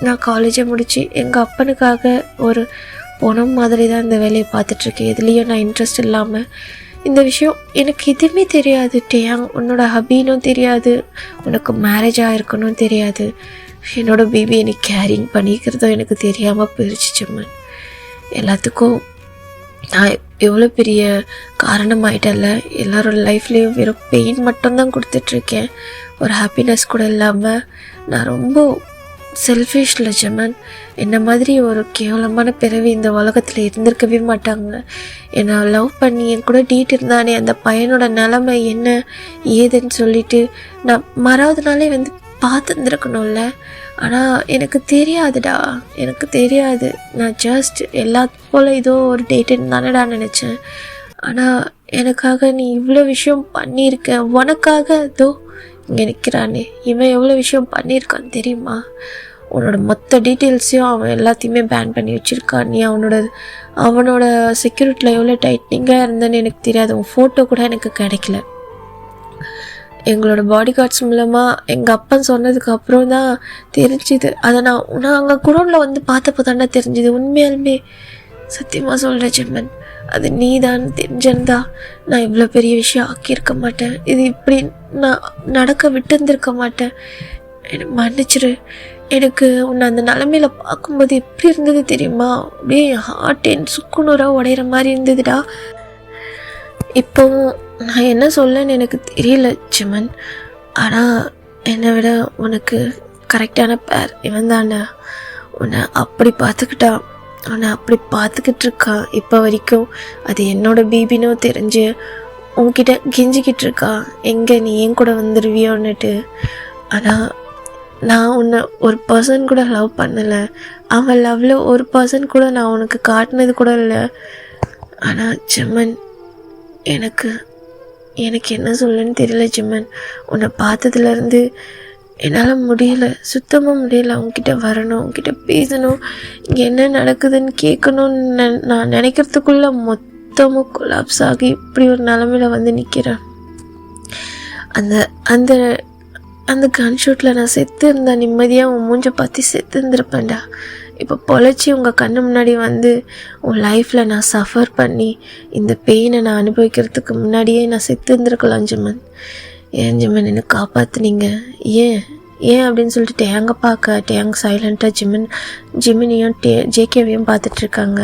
நான் காலேஜை முடித்து எங்கள் அப்பனுக்காக ஒரு பொணம் மாதிரி தான் இந்த வேலையை பார்த்துட்ருக்கேன். எதுலேயும் நான் இன்ட்ரெஸ்ட் இல்லாமல். இந்த விஷயம் எனக்கு எதுவுமே தெரியாது டேயாங். உன்னோட ஹபினும் தெரியாது, உனக்கு மேரேஜ் ஆகிருக்கணும் தெரியாது, என்னோடய பேபி எனக்கு கேரிங் பண்ணிக்கிறதும் எனக்கு தெரியாமல் போயிடுச்சு ஜிம்மன். எல்லாத்துக்கும் நான் எவ்வளோ பெரிய காரணமாயிட்டல. எல்லாரோட லைஃப்லேயும் வெறும் பெயின் மட்டும்தான் கொடுத்துட்ருக்கேன், ஒரு ஹாப்பினஸ் கூட இல்லாமல். நான் ரொம்ப செல்ஃபிஷ்ல ஜிம்மன். என்ன மாதிரி ஒரு கேவலமான பிறவி இந்த உலகத்தில் இருந்திருக்கவே மாட்டாங்க. என்னை லவ் பண்ணி என் கூட டீட் இருந்தானே அந்த பையனோட நிலைமை என்ன ஏதுன்னு சொல்லிட்டு நான் மறாவது நாளே வந்து பார்த்துருந்துருக்கணும்ல. ஆனால் எனக்கு தெரியாதுடா, எனக்கு தெரியாது. நான் ஜஸ்ட் எல்லாத்து போல் ஏதோ ஒரு டேட்டுன்னு தானடா நினச்சேன். ஆனால் எனக்காக நீ இவ்வளோ விஷயம் பண்ணியிருக்க. உனக்காக ஏதோ இங்கே நிற்கிறானே, இவன் எவ்வளோ விஷயம் பண்ணியிருக்கான்னு தெரியுமா? உன்னோட மொத்த டீட்டெயில்ஸையும் அவன் எல்லாத்தையுமே பேன் பண்ணி வச்சுருக்கான். நீ அவனோட செக்யூரிட்டியில் எவ்வளோ டைட்னிங்காக இருந்தேன்னு எனக்கு தெரியாது. உன் ஃபோட்டோ கூட எனக்கு கிடைக்கல. எங்களோட பாடி கார்ட்ஸ் மூலமாக எங்கள் அப்பன் சொன்னதுக்கு அப்புறம் தான் தெரிஞ்சுது. அதை நான் அங்கே குடோனில் வந்து பார்த்தப்போ தானே தெரிஞ்சுது. உண்மையாலுமே சத்தியமாக சொல்கிறேன் ஜிம்மன், அது நீ தான் தெரிஞ்சிருந்தா நான் இவ்வளோ பெரிய விஷயம் ஆக்கியிருக்க மாட்டேன். இது இப்படி நான் நடக்க விட்டுருந்துருக்க மாட்டேன். எனக்கு மன்னிச்சிரு. எனக்கு உன்னை அந்த நிலமையில பார்க்கும்போது எப்படி இருந்தது தெரியுமா? அப்படியே ஹார்ட் என் சுக்குநூறாக உடையிற மாதிரி இருந்ததுடா. இப்போவும் நான் என்ன சொல்லன்னு எனக்கு தெரியல ஜிம்மன். ஆனால் என்னை விட உனக்கு கரெக்டான பேர் இவன் தானே. உன்னை அப்படி பார்த்துக்கிட்டான், உன்னை அப்படி பார்த்துக்கிட்டு இருக்கான் இப்போ வரைக்கும். அது என்னோடய பேபினோ தெரிஞ்சு உன்கிட்ட கெஞ்சிக்கிட்டு இருக்கான், எங்கே நீ ஏன் கூட வந்துடுவியோன்னுட்டு. ஆனால் நான் உன்னை ஒரு பர்சன் கூட லவ் பண்ணலை. அவன் லவ்வில் ஒரு பர்சன் கூட நான் உனக்கு காட்டினது கூட இல்லை. ஆனால் ஜிம்மன், எனக்கு என்ன சொல்லன்னு தெரியல ஜிம்மன். உன்னை பார்த்ததுலேருந்து என்னால் முடியல, சுத்தமாக முடியல. உங்ககிட்ட வரணும், உங்ககிட்ட பேசணும், இங்கே என்ன நடக்குதுன்னு கேட்கணும்னு நான் நினைக்கிறதுக்குள்ளே மொத்தமும் கொலாப்ஸ் ஆகி இப்படி ஒரு நிலமையில வந்து நிற்கிறேன். அந்த அந்த கன்ஷூட்டில் நான் செத்து இருந்தேன். நிம்மதியாக உன் மூஞ்சை பார்த்து செத்து இருந்திருப்பேன்டா. இப்போ பொழைச்சி உங்கள் கண்ணு முன்னாடி வந்து உன் லைஃப்பில் நான் சஃபர் பண்ணி இந்த பெயினை நான் அனுபவிக்கிறதுக்கு முன்னாடியே நான் செத்து இருந்திருக்கலாம் ஜிம்மன். ஏன் ஜிம்மன் என்னை காப்பாற்றுனீங்க? ஏன் அப்படின்னு சொல்லிட்டு டேங்க சைலண்ட்டாக ஜிமினியும் ஜேகேவையும் பார்த்துட்ருக்காங்க.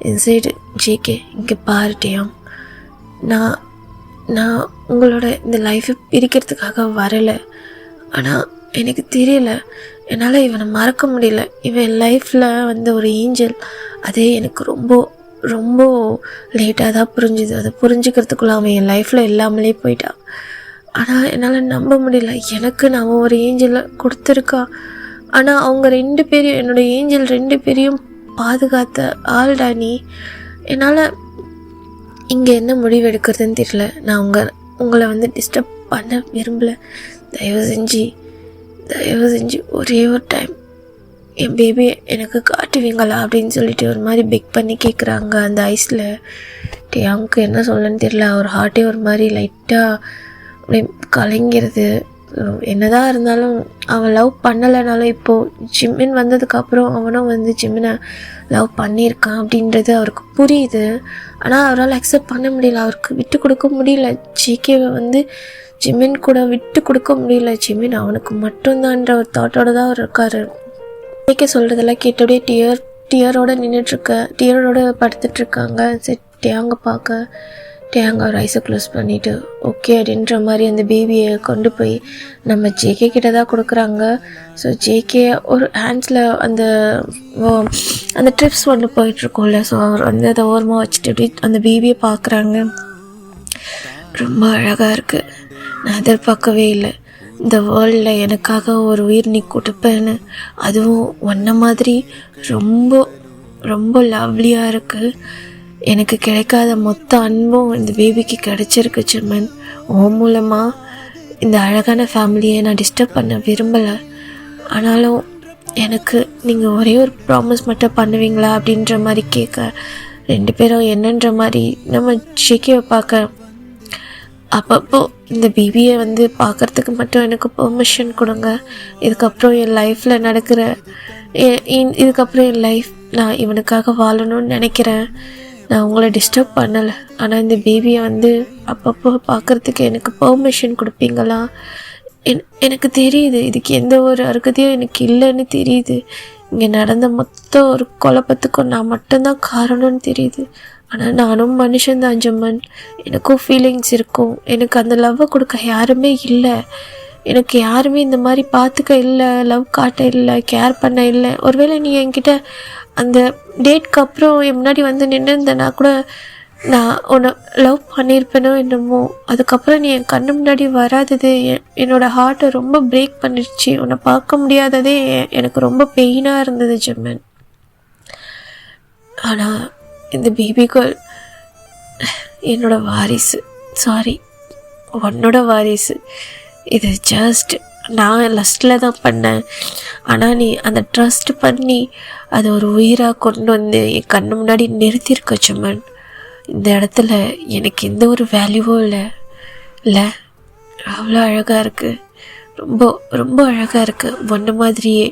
இன்சைடு ஜேகே, இங்கே பாரு டேயாங், நான் உங்களோட இந்த லைஃப்பை பிரிக்கிறதுக்காக வரலை. ஆனால் எனக்கு தெரியல, என்னால் இவனை மறக்க முடியல. இவன் லைஃப்பில் வந்து ஒரு ஏஞ்சல். அதே எனக்கு ரொம்ப ரொம்ப லேட்டாக தான் புரிஞ்சுது. அதை புரிஞ்சுக்கிறதுக்குள்ள அவன் என் லைஃப்பில் இல்லாமலே போயிட்டான். ஆனால் என்னால் நம்ப முடியல, எனக்கு நான் ஒரு ஏஞ்சலை கொடுத்துருக்கா. ஆனால் அவங்க 2 பேரையும், என்னோடய ஏஞ்சல் 2 பேரையும் பாதுகாத்த ஆள்டா நீ. என்னால் இங்கே என்ன முடிவு எடுக்கிறதுன்னு தெரியல. நான் உங்களை வந்து டிஸ்டர்ப் பண்ண விரும்பலை. தயவு செஞ்சு ஒரே ஒரு டைம் என் பேபி எனக்கு காட்டுவீங்களா அப்படின்னு சொல்லிட்டு ஒரு மாதிரி பெக் பண்ணி கேட்குறாங்க அந்த ஐஸில். டேயாங்க்கு என்ன சொல்லன்னு தெரியல. அவர் ஹார்ட்டே ஒரு மாதிரி லைட்டாக அப்படியே கலங்கிறது. என்னதான் இருந்தாலும் அவன் லவ் பண்ணலைனாலும் இப்போது ஜிம்மின் வந்ததுக்கப்புறம் அவனும் வந்து ஜிம்மினை லவ் பண்ணியிருக்கான் அப்படின்றது அவருக்கு புரியுது. ஆனால் அவரால் அக்செப்ட் பண்ண முடியல, அவருக்கு விட்டு கொடுக்க முடியல. ஜிகேவை வந்து ஜிம்மின் கூட விட்டு கொடுக்க முடியல. ஜிம்மின் அவனுக்கு மட்டும்தான்ற ஒரு தாட்டோட தான் அவர் இருக்கார். ஜேகே சொல்கிறதெல்லாம் கேட்டபடியே டியரோட டியரோட படுத்துட்ருக்காங்க. சரி டேயாங்க பார்க்க, டேயாங்க அவர் ஐஸை க்ளோஸ் பண்ணிவிட்டு ஓகே அப்படின்ற மாதிரி அந்த பேபியை கொண்டு போய் நம்ம ஜேகே கிட்ட தான் கொடுக்குறாங்க. ஸோ ஜேகே ஒரு ஹேண்ட்ஸில் அந்த ட்ரிப்ஸ் ஒன்று போயிட்டுருக்கோம்ல, ஸோ அவர் வந்து அதை ஓரமாக வச்சுட்டு அப்படி அந்த பேபியை பார்க்குறாங்க. ரொம்ப அழகாக இருக்குது. நான் எதிர்பார்க்கவே இல்லை இந்த வேர்ல்டில் எனக்காக ஒரு உயிர் நீ கொடுப்பேன்னு. அதுவும் ஒன்றை மாதிரி ரொம்ப ரொம்ப லவ்லியாக இருக்குது. எனக்கு கிடைக்காத மொத்த அன்பும் இந்த பேபிக்கு கிடைச்சிருக்கு ஜிம்மன். உன் மூலமாக இந்த அழகான ஃபேமிலியை நான் டிஸ்டர்ப் பண்ண விரும்பலை. ஆனாலும் எனக்கு நீங்கள் ஒரே ஒரு ப்ராமிஸ் மட்டும் பண்ணுவீங்களா அப்படின்ற மாதிரி கேட்க 2 பேரும் என்னன்ற மாதிரி நம்ம ஜேகேவை பார்க்க, அப்பப்போ இந்த பேபியை வந்து பார்க்குறதுக்கு மட்டும் எனக்கு பெர்மிஷன் கொடுங்க. இதுக்கப்புறம் என் லைஃப்பில் நடக்கிற இதுக்கப்புறம் என் லைஃப் நான் இவனுக்காக வாழணும்னு நினைக்கிறேன். நான் உங்களை டிஸ்டர்ப் பண்ணலை, ஆனால் இந்த பேபியை வந்து அப்பப்போ பார்க்குறதுக்கு எனக்கு பெர்மிஷன் கொடுப்பீங்களா? எனக்கு தெரியுது இதுக்கு எந்த ஒரு அருகதையும் எனக்கு இல்லைன்னு தெரியுது. இங்கே நடந்த மொத்த ஒரு குழப்பத்துக்கும் நான் மட்டும்தான் காரணம்னு தெரியுது. ஆனால் நானும் மனுஷன்தான் ஜம்மன், எனக்கும் ஃபீலிங்ஸ் இருக்கும். எனக்கு அந்த லவ்வை கொடுக்க யாருமே இல்லை. எனக்கு யாருமே இந்த மாதிரி பார்த்துக்க இல்லை, லவ் காட்ட இல்லை, கேர் பண்ண இல்லை. ஒருவேளை நீ என்கிட்ட அந்த டேட்க்கு அப்புறம் என் முன்னாடி வந்து நின்றுருந்தேன்னா கூட நான் உன்னை லவ் பண்ணியிருப்பேனோ என்னமோ. அதுக்கப்புறம் நீ என் கண்ணு முன்னாடி வராதது என்னோடய ஹார்ட்டை ரொம்ப பிரேக் பண்ணிடுச்சு. உன்னை பார்க்க முடியாததே எனக்கு ரொம்ப பெயினாக இருந்தது ஜம்மன். ஆனால் இந்த பேபி கேர்ள் என்னோட வாரிசு, சாரி உன்னோட வாரிசு. இது ஜஸ்ட் நான் லஸ்ட்டில் தான் பண்ணேன். ஆனால் நீ அந்த ட்ரஸ்ட் பண்ணி அதை ஒரு உயிராக கொண்டு வந்து என் கண்ணு முன்னாடி நிறுத்தியிருக்க ஜம்மன். இந்த இடத்துல எனக்கு எந்த ஒரு வேல்யூவும் இல்லை. அவ்வளோ அழகாக இருக்குது, ரொம்ப ரொம்ப அழகாக இருக்குது, ஒன்று மாதிரியே.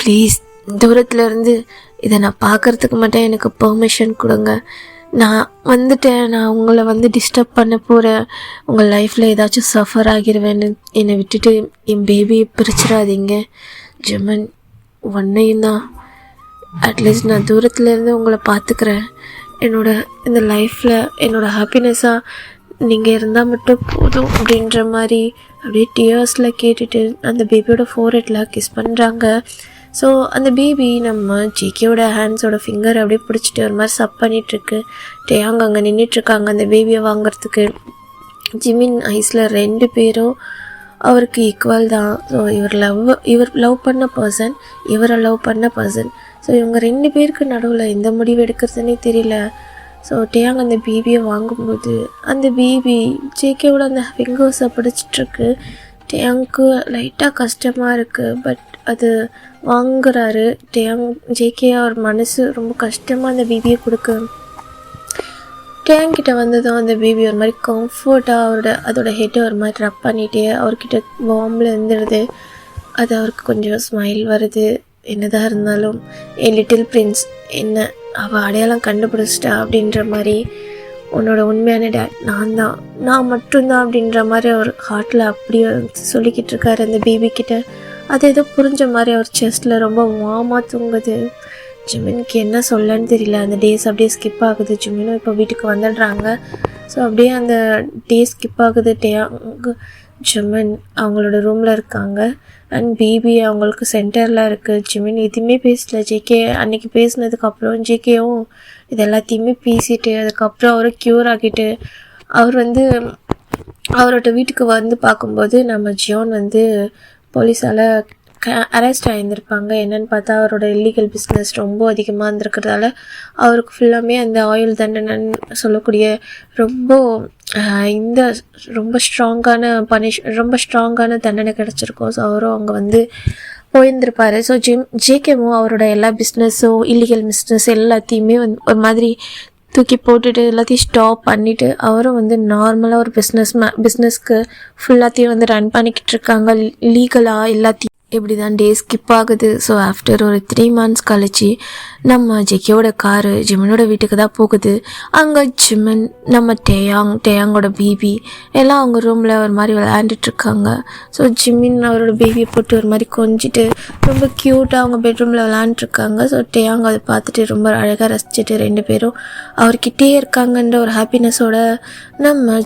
ப்ளீஸ் தூரத்துலேருந்து இதை நான் பார்க்குறதுக்கு மட்டும் எனக்கு பெர்மிஷன் கொடுங்க. நான் வந்துட்டேன், நான் உங்களை வந்து டிஸ்டர்ப் பண்ண போகிறேன், உங்கள் லைஃப்பில் ஏதாச்சும் சஃபர் ஆகிடுவேன்னு என்னை விட்டுட்டு என் பேபியை பிரிச்சிடாதீங்க ஜம்மன். ஒன்றையும் தான், அட்லீஸ்ட் நான் தூரத்துலேருந்து உங்களை பார்த்துக்கிறேன். இந்த லைஃப்பில் என்னோடய ஹாப்பினஸ்ஸாக நீங்கள் இருந்தால் மட்டும் போதும் அப்படின்ற மாதிரி அப்படியே டியர்ஸில் கேட்டுட்டு அந்த பேபியோட ஃபோர்ஹெட்டில் கிஸ் பண்ணுறாங்க. ஸோ அந்த பேபி நம்ம ஜேகேயோட ஹேண்ட்ஸோட ஃபிங்கர் அப்படியே பிடிச்சிட்டு ஒரு மாதிரி சப் பண்ணிகிட்ருக்கு. டேயாங்க அங்கே நின்றுட்டுருக்காங்க அந்த பேபியை வாங்கிறதுக்கு. ஜிமின் ஐஸில் 2 பேரும் அவருக்கு ஈக்குவல் தான். ஸோ இவர் லவ் பண்ண பர்சன், இவரை லவ் பண்ண பர்சன். ஸோ இவங்க 2 பேருக்கு நடுவில் எந்த முடிவு எடுக்கிறதுனே தெரியல. ஸோ டேயாங் அந்த பேபியை வாங்கும்போது அந்த பேபி ஜேகேவோட அந்த ஃபிங்கர்ஸை பிடிச்சிட்ருக்கு. டேயாங்க்கு லைட்டாக கஷ்டமாக இருக்குது, பட் அது வாங்குறாரு டேயாங். ஜேகே அவர் மனசு ரொம்ப கஷ்டமாக அந்த பேபியை கொடுக்க, டேயாங் கிட்ட வந்ததும் அந்த பேபி ஒரு மாதிரி கம்ஃபர்ட்டாக அதோட ஹெட்டை ஒரு மாதிரி ரப் பண்ணிகிட்டே அவர்கிட்ட வார்மில் இருந்துடுது. அது அவருக்கு கொஞ்சம் ஸ்மைல் வருது. என்னதான் இருந்தாலும் என் லிட்டில் பிரின்ஸ் என்ன அவள் அடையாளம் கண்டுபிடிச்சிட்டா அப்படின்ற மாதிரி, உன்னோட உண்மையான டேட் நான் மட்டும்தான் அப்படின்ற மாதிரி அவர் ஹார்ட்டில் அப்படியே சொல்லிக்கிட்டு இருக்காரு அந்த பேபிக்கிட்ட. அது ஏதோ புரிஞ்ச மாதிரி அவர் செஸ்ட்டில் ரொம்ப வார்மாக தூங்குது. ஜிமினுக்கு என்ன சொல்லன்னு தெரியல. அந்த டேஸ் அப்படியே ஸ்கிப் ஆகுது. ஜிமினும் இப்போ வீட்டுக்கு வந்துடுறாங்க. ஸோ அப்படியே அந்த டே ஸ்கிப் ஆகுது. ஜிமின் அவங்களோட ரூமில் இருக்காங்க அண்ட் பேபி அவங்களுக்கு சென்டரில் இருக்குது. ஜிமின் எதுவுமே பேசல. ஜேகே அன்றைக்கி பேசினதுக்கப்புறம் ஜேகேவும் இது எல்லாத்தையுமே பேசிட்டு அதுக்கப்புறம் அவரை க்யூர் ஆகிட்டு அவர் வந்து அவரோட வீட்டுக்கு வந்து பார்க்கும்போது நம்ம ஜியோன் வந்து போலீஸால் அரெஸ்ட் ஆகியிருந்திருப்பாங்க. என்னென்னு பார்த்தா அவரோட இல்லீகல் பிஸ்னஸ் ரொம்ப அதிகமாக இருந்திருக்கிறதால அவருக்கு ஃபுல்லாமே அந்த ஆயுள் தண்டனைன்னு சொல்லக்கூடிய ரொம்ப ஸ்ட்ராங்கான தண்டனை கிடச்சிருக்கும். ஸோ அவரும் அங்கே வந்து போயிருந்திருப்பார். ஸோ ஜேகேவும் அவரோட எல்லா பிஸ்னஸோ இல்லீகல் பிஸ்னஸ் எல்லாத்தையுமே வந்து ஒரு மாதிரி தூக்கி போட்டுட்டு எல்லாத்தையும் ஸ்டாப் பண்ணிவிட்டு அவரும் வந்து நார்மலாக ஒரு பிஸ்னஸ்க்கு ஃபுல்லாத்தையும் வந்து ரன் பண்ணிக்கிட்டு இருக்காங்க லீகலாக எல்லாத்தையும். இப்படி தான் டே ஸ்கிப் ஆகுது. ஸோ ஆஃப்டர் ஒரு 3 months கழிச்சு நம்ம ஜெக்கியோட காரு ஜிமனோட வீட்டுக்கு தான் போகுது. அங்கே ஜிமன் நம்ம டேயாங்கோட பேபி எல்லாம் அவங்க ரூமில் ஒரு மாதிரி விளையாண்டுட்ருக்காங்க. ஸோ ஜிமின் அவரோட பேபியை போட்டு ஒரு மாதிரி கொஞ்சிட்டு ரொம்ப க்யூட்டாக அவங்க பெட்ரூமில் விளையாண்டுருக்காங்க. ஸோ டேயாங் அதை பார்த்துட்டு ரொம்ப அழகாக ரசிச்சுட்டு 2 பேரும் அவர்கிட்டே இருக்காங்கன்ற ஒரு ஹாப்பினஸோட நம்ம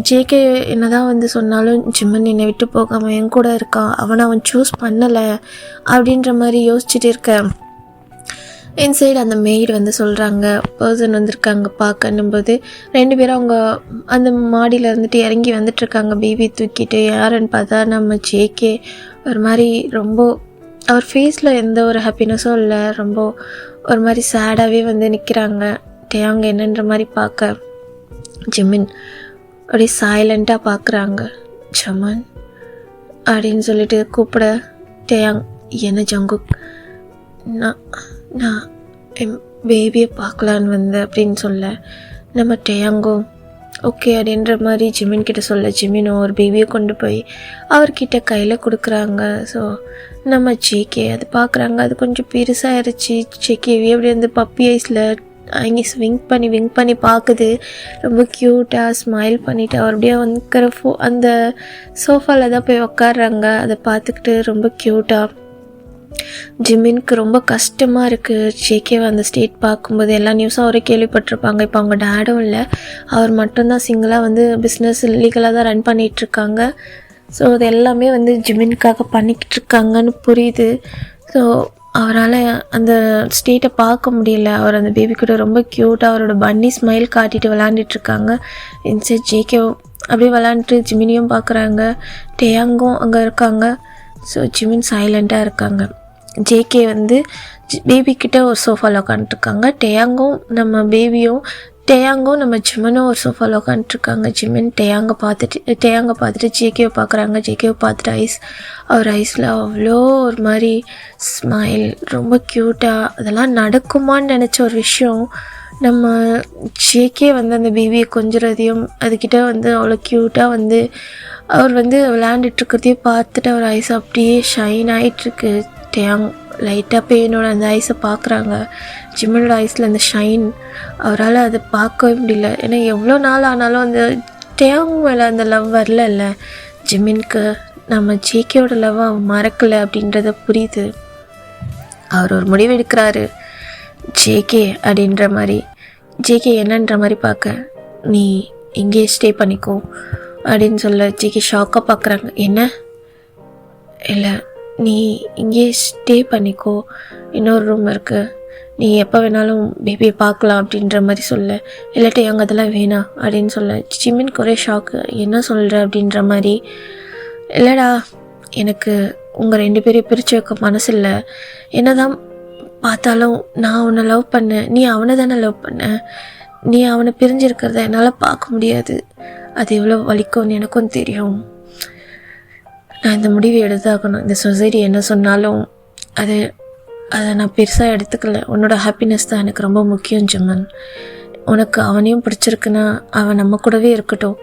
ஜேகே என்னதான் வந்து சொன்னாலும் ஜிம்மன் என்னை விட்டு போகாமல் என் கூட இருக்கான், அவன் சூஸ் பண்ணலை அப்படின்ற மாதிரி யோசிச்சுட்டு இருக்கேன். இன்சைடு அந்த மெய்டு வந்து சொல்கிறாங்க பர்சன் வந்திருக்காங்க பார்க்கணும்போது 2 பேரும் அவங்க அந்த மாடியில் இருந்துட்டு இறங்கி வந்துட்டுருக்காங்க பேபி தூக்கிட்டு. யாருன்னு பார்த்தா நம்ம ஜேகே ஒரு மாதிரி ரொம்ப அவர் ஃபேஸில் எந்த ஒரு ஹாப்பினஸும் இல்லை, ரொம்ப ஒரு மாதிரி சேடாகவே வந்து நிற்கிறாங்க. டேயாங்க என்னன்ற மாதிரி பார்க்க ஜிமின் அப்படியே சைலண்ட்டாக பார்க்குறாங்க. ஜமன் அப்படின்னு சொல்லிட்டு கூப்பிட டேயாங் என்ன ஜங்குக் நான் என் பேபியை பார்க்கலான்னு வந்தேன் அப்படின்னு சொல்ல நம்ம டேயாங்கோ ஓகே அப்படின்ற மாதிரி ஜிமின் கிட்ட சொல்ல ஜிமினும் ஒரு பேபியை கொண்டு போய் அவர்கிட்ட கையில் கொடுக்குறாங்க. ஸோ நம்ம ஜேகே அது பார்க்குறாங்க. அது கொஞ்சம் பெருசாகிருச்சு. ஜேகேவே அப்படி வந்து பப்பி ஐஸில் அங்கே விங்க் பண்ணி பார்க்குது. ரொம்ப க்யூட்டாக ஸ்மைல் பண்ணிவிட்டு அவர் அப்படியே வந்துக்கிற அந்த சோஃபாவில் தான் போய் உக்காடுறாங்க. அதை பார்த்துக்கிட்டு ரொம்ப க்யூட்டாக. ஜிமினுக்கு ரொம்ப கஷ்டமாக இருக்குது ஜேகேவை அந்த ஸ்டேட் பார்க்கும்போது. எல்லா நியூஸும் அவரே கேள்விப்பட்டிருப்பாங்க. இப்போ அவங்க டேடும் இல்லை, அவர் மட்டும்தான் சிங்கிளாக வந்து பிஸ்னஸ் லீகலாக தான் ரன் பண்ணிகிட்ருக்காங்க. ஸோ அது எல்லாமே வந்து ஜிமினுக்காக பண்ணிக்கிட்டு இருக்காங்கன்னு புரியுது. ஸோ அவரால் அந்த ஸ்டேட்டை பார்க்க முடியல. அவர் அந்த பேபி கூட ரொம்ப க்யூட்டாக அவரோட பன்னி ஸ்மைல் காட்டிட்டு விளாண்டுட்ருக்காங்க. இன்சைட் ஜேகே அப்படியே விளாண்டுட்டு ஜிமினியும் பார்க்குறாங்க. டேயாங்கும் அங்கே இருக்காங்க. ஸோ ஜிமின் சைலண்ட்டாக இருக்காங்க. ஜேகே வந்து பேபிக்கிட்ட ஒரு சோஃபாவில் உட்காந்துட்ருக்காங்க. டேயாங்கும் நம்ம ஜிமனும் ஒரு சோஃபாவில் உட்காந்துட்ருக்காங்க. ஜிமின் டேயாங்கை பார்த்துட்டு ஜேகேவை பார்க்குறாங்க. ஜேகேவை பார்த்துட்டு அவர் ஐஸில் அவ்வளோ ஒரு மாதிரி ஸ்மைல், ரொம்ப க்யூட்டாக. அதெல்லாம் நடக்குமான்னு நினச்ச ஒரு விஷயம். நம்ம ஜேகே வந்து அந்த பேபியை கொஞ்சறதையும் அதுக்கிட்ட வந்து அவ்வளோ க்யூட்டாக வந்து அவர் வந்து விளையாண்டுட்ருக்கிறதையும் பார்த்துட்டு அவர் ஐஸ் அப்படியே ஷைன் ஆகிட்டுருக்கு. டேயாங் லைட்டாக பெயினோட அந்த ஐஸை பார்க்குறாங்க. ஜிம்மனோட ஐஸில் அந்த ஷைன் அவரால் அதை பார்க்கவே முடியல. ஏன்னா எவ்வளோ நாள் ஆனாலும் அந்த டேயாங் மேலே அந்த லவ் வரல. ஜிமினுக்கு நம்ம ஜேகேயோட லவ் அவன் மறக்கலை அப்படின்றத புரியுது. அவர் ஒரு முடிவு எடுக்கிறாரு. ஜேகே அப்படின்ற மாதிரி ஜேகே என்னன்ற மாதிரி பார்க்க நீ இங்கேயே ஸ்டே பண்ணிக்கோ அப்படின்னு சொல்ல ஜேகே ஷாக்காக பார்க்குறாங்க. என்ன இல்லை நீ இங்கேயே ஸ்டே பண்ணிக்கோ, இன்னொரு ரூம் இருக்குது, நீ எப்போ வேணாலும் பேபியை பார்க்கலாம் அப்படின்ற மாதிரி சொல்ல. இல்லாட்டி அங்கே அதெல்லாம் வேணாம் அப்படின்னு சொல்ல ஜிமினுக்கு ஒரே ஷாக்கு. என்ன சொல்கிற அப்படின்ற மாதிரி. இல்லைடா எனக்கு உங்கள் 2 பேரையும் பிரித்து வைக்க மனசு இல்லை. என்ன தான் பார்த்தாலும் நான் உன்னை லவ் பண்ணேன், நீ அவனை தானே லவ் பண்ண. நீ அவனை பிரிஞ்சிருக்கிறத என்னால் பார்க்க முடியாது. அது எவ்வளோ வலிக்கும்னு எனக்கும் தெரியும். நான் இந்த முடிவை எடுத்தாகணும். இந்த சொசைட்டி என்ன சொன்னாலும் அதை நான் பெருசாக எடுத்துக்கல. உன்னோட ஹாப்பினஸ் தான் எனக்கு ரொம்ப முக்கியம் ஜிம்மன். உனக்கு அவனையும் பிடிச்சிருக்குன்னா அவன் நம்ம கூடவே இருக்கட்டும்.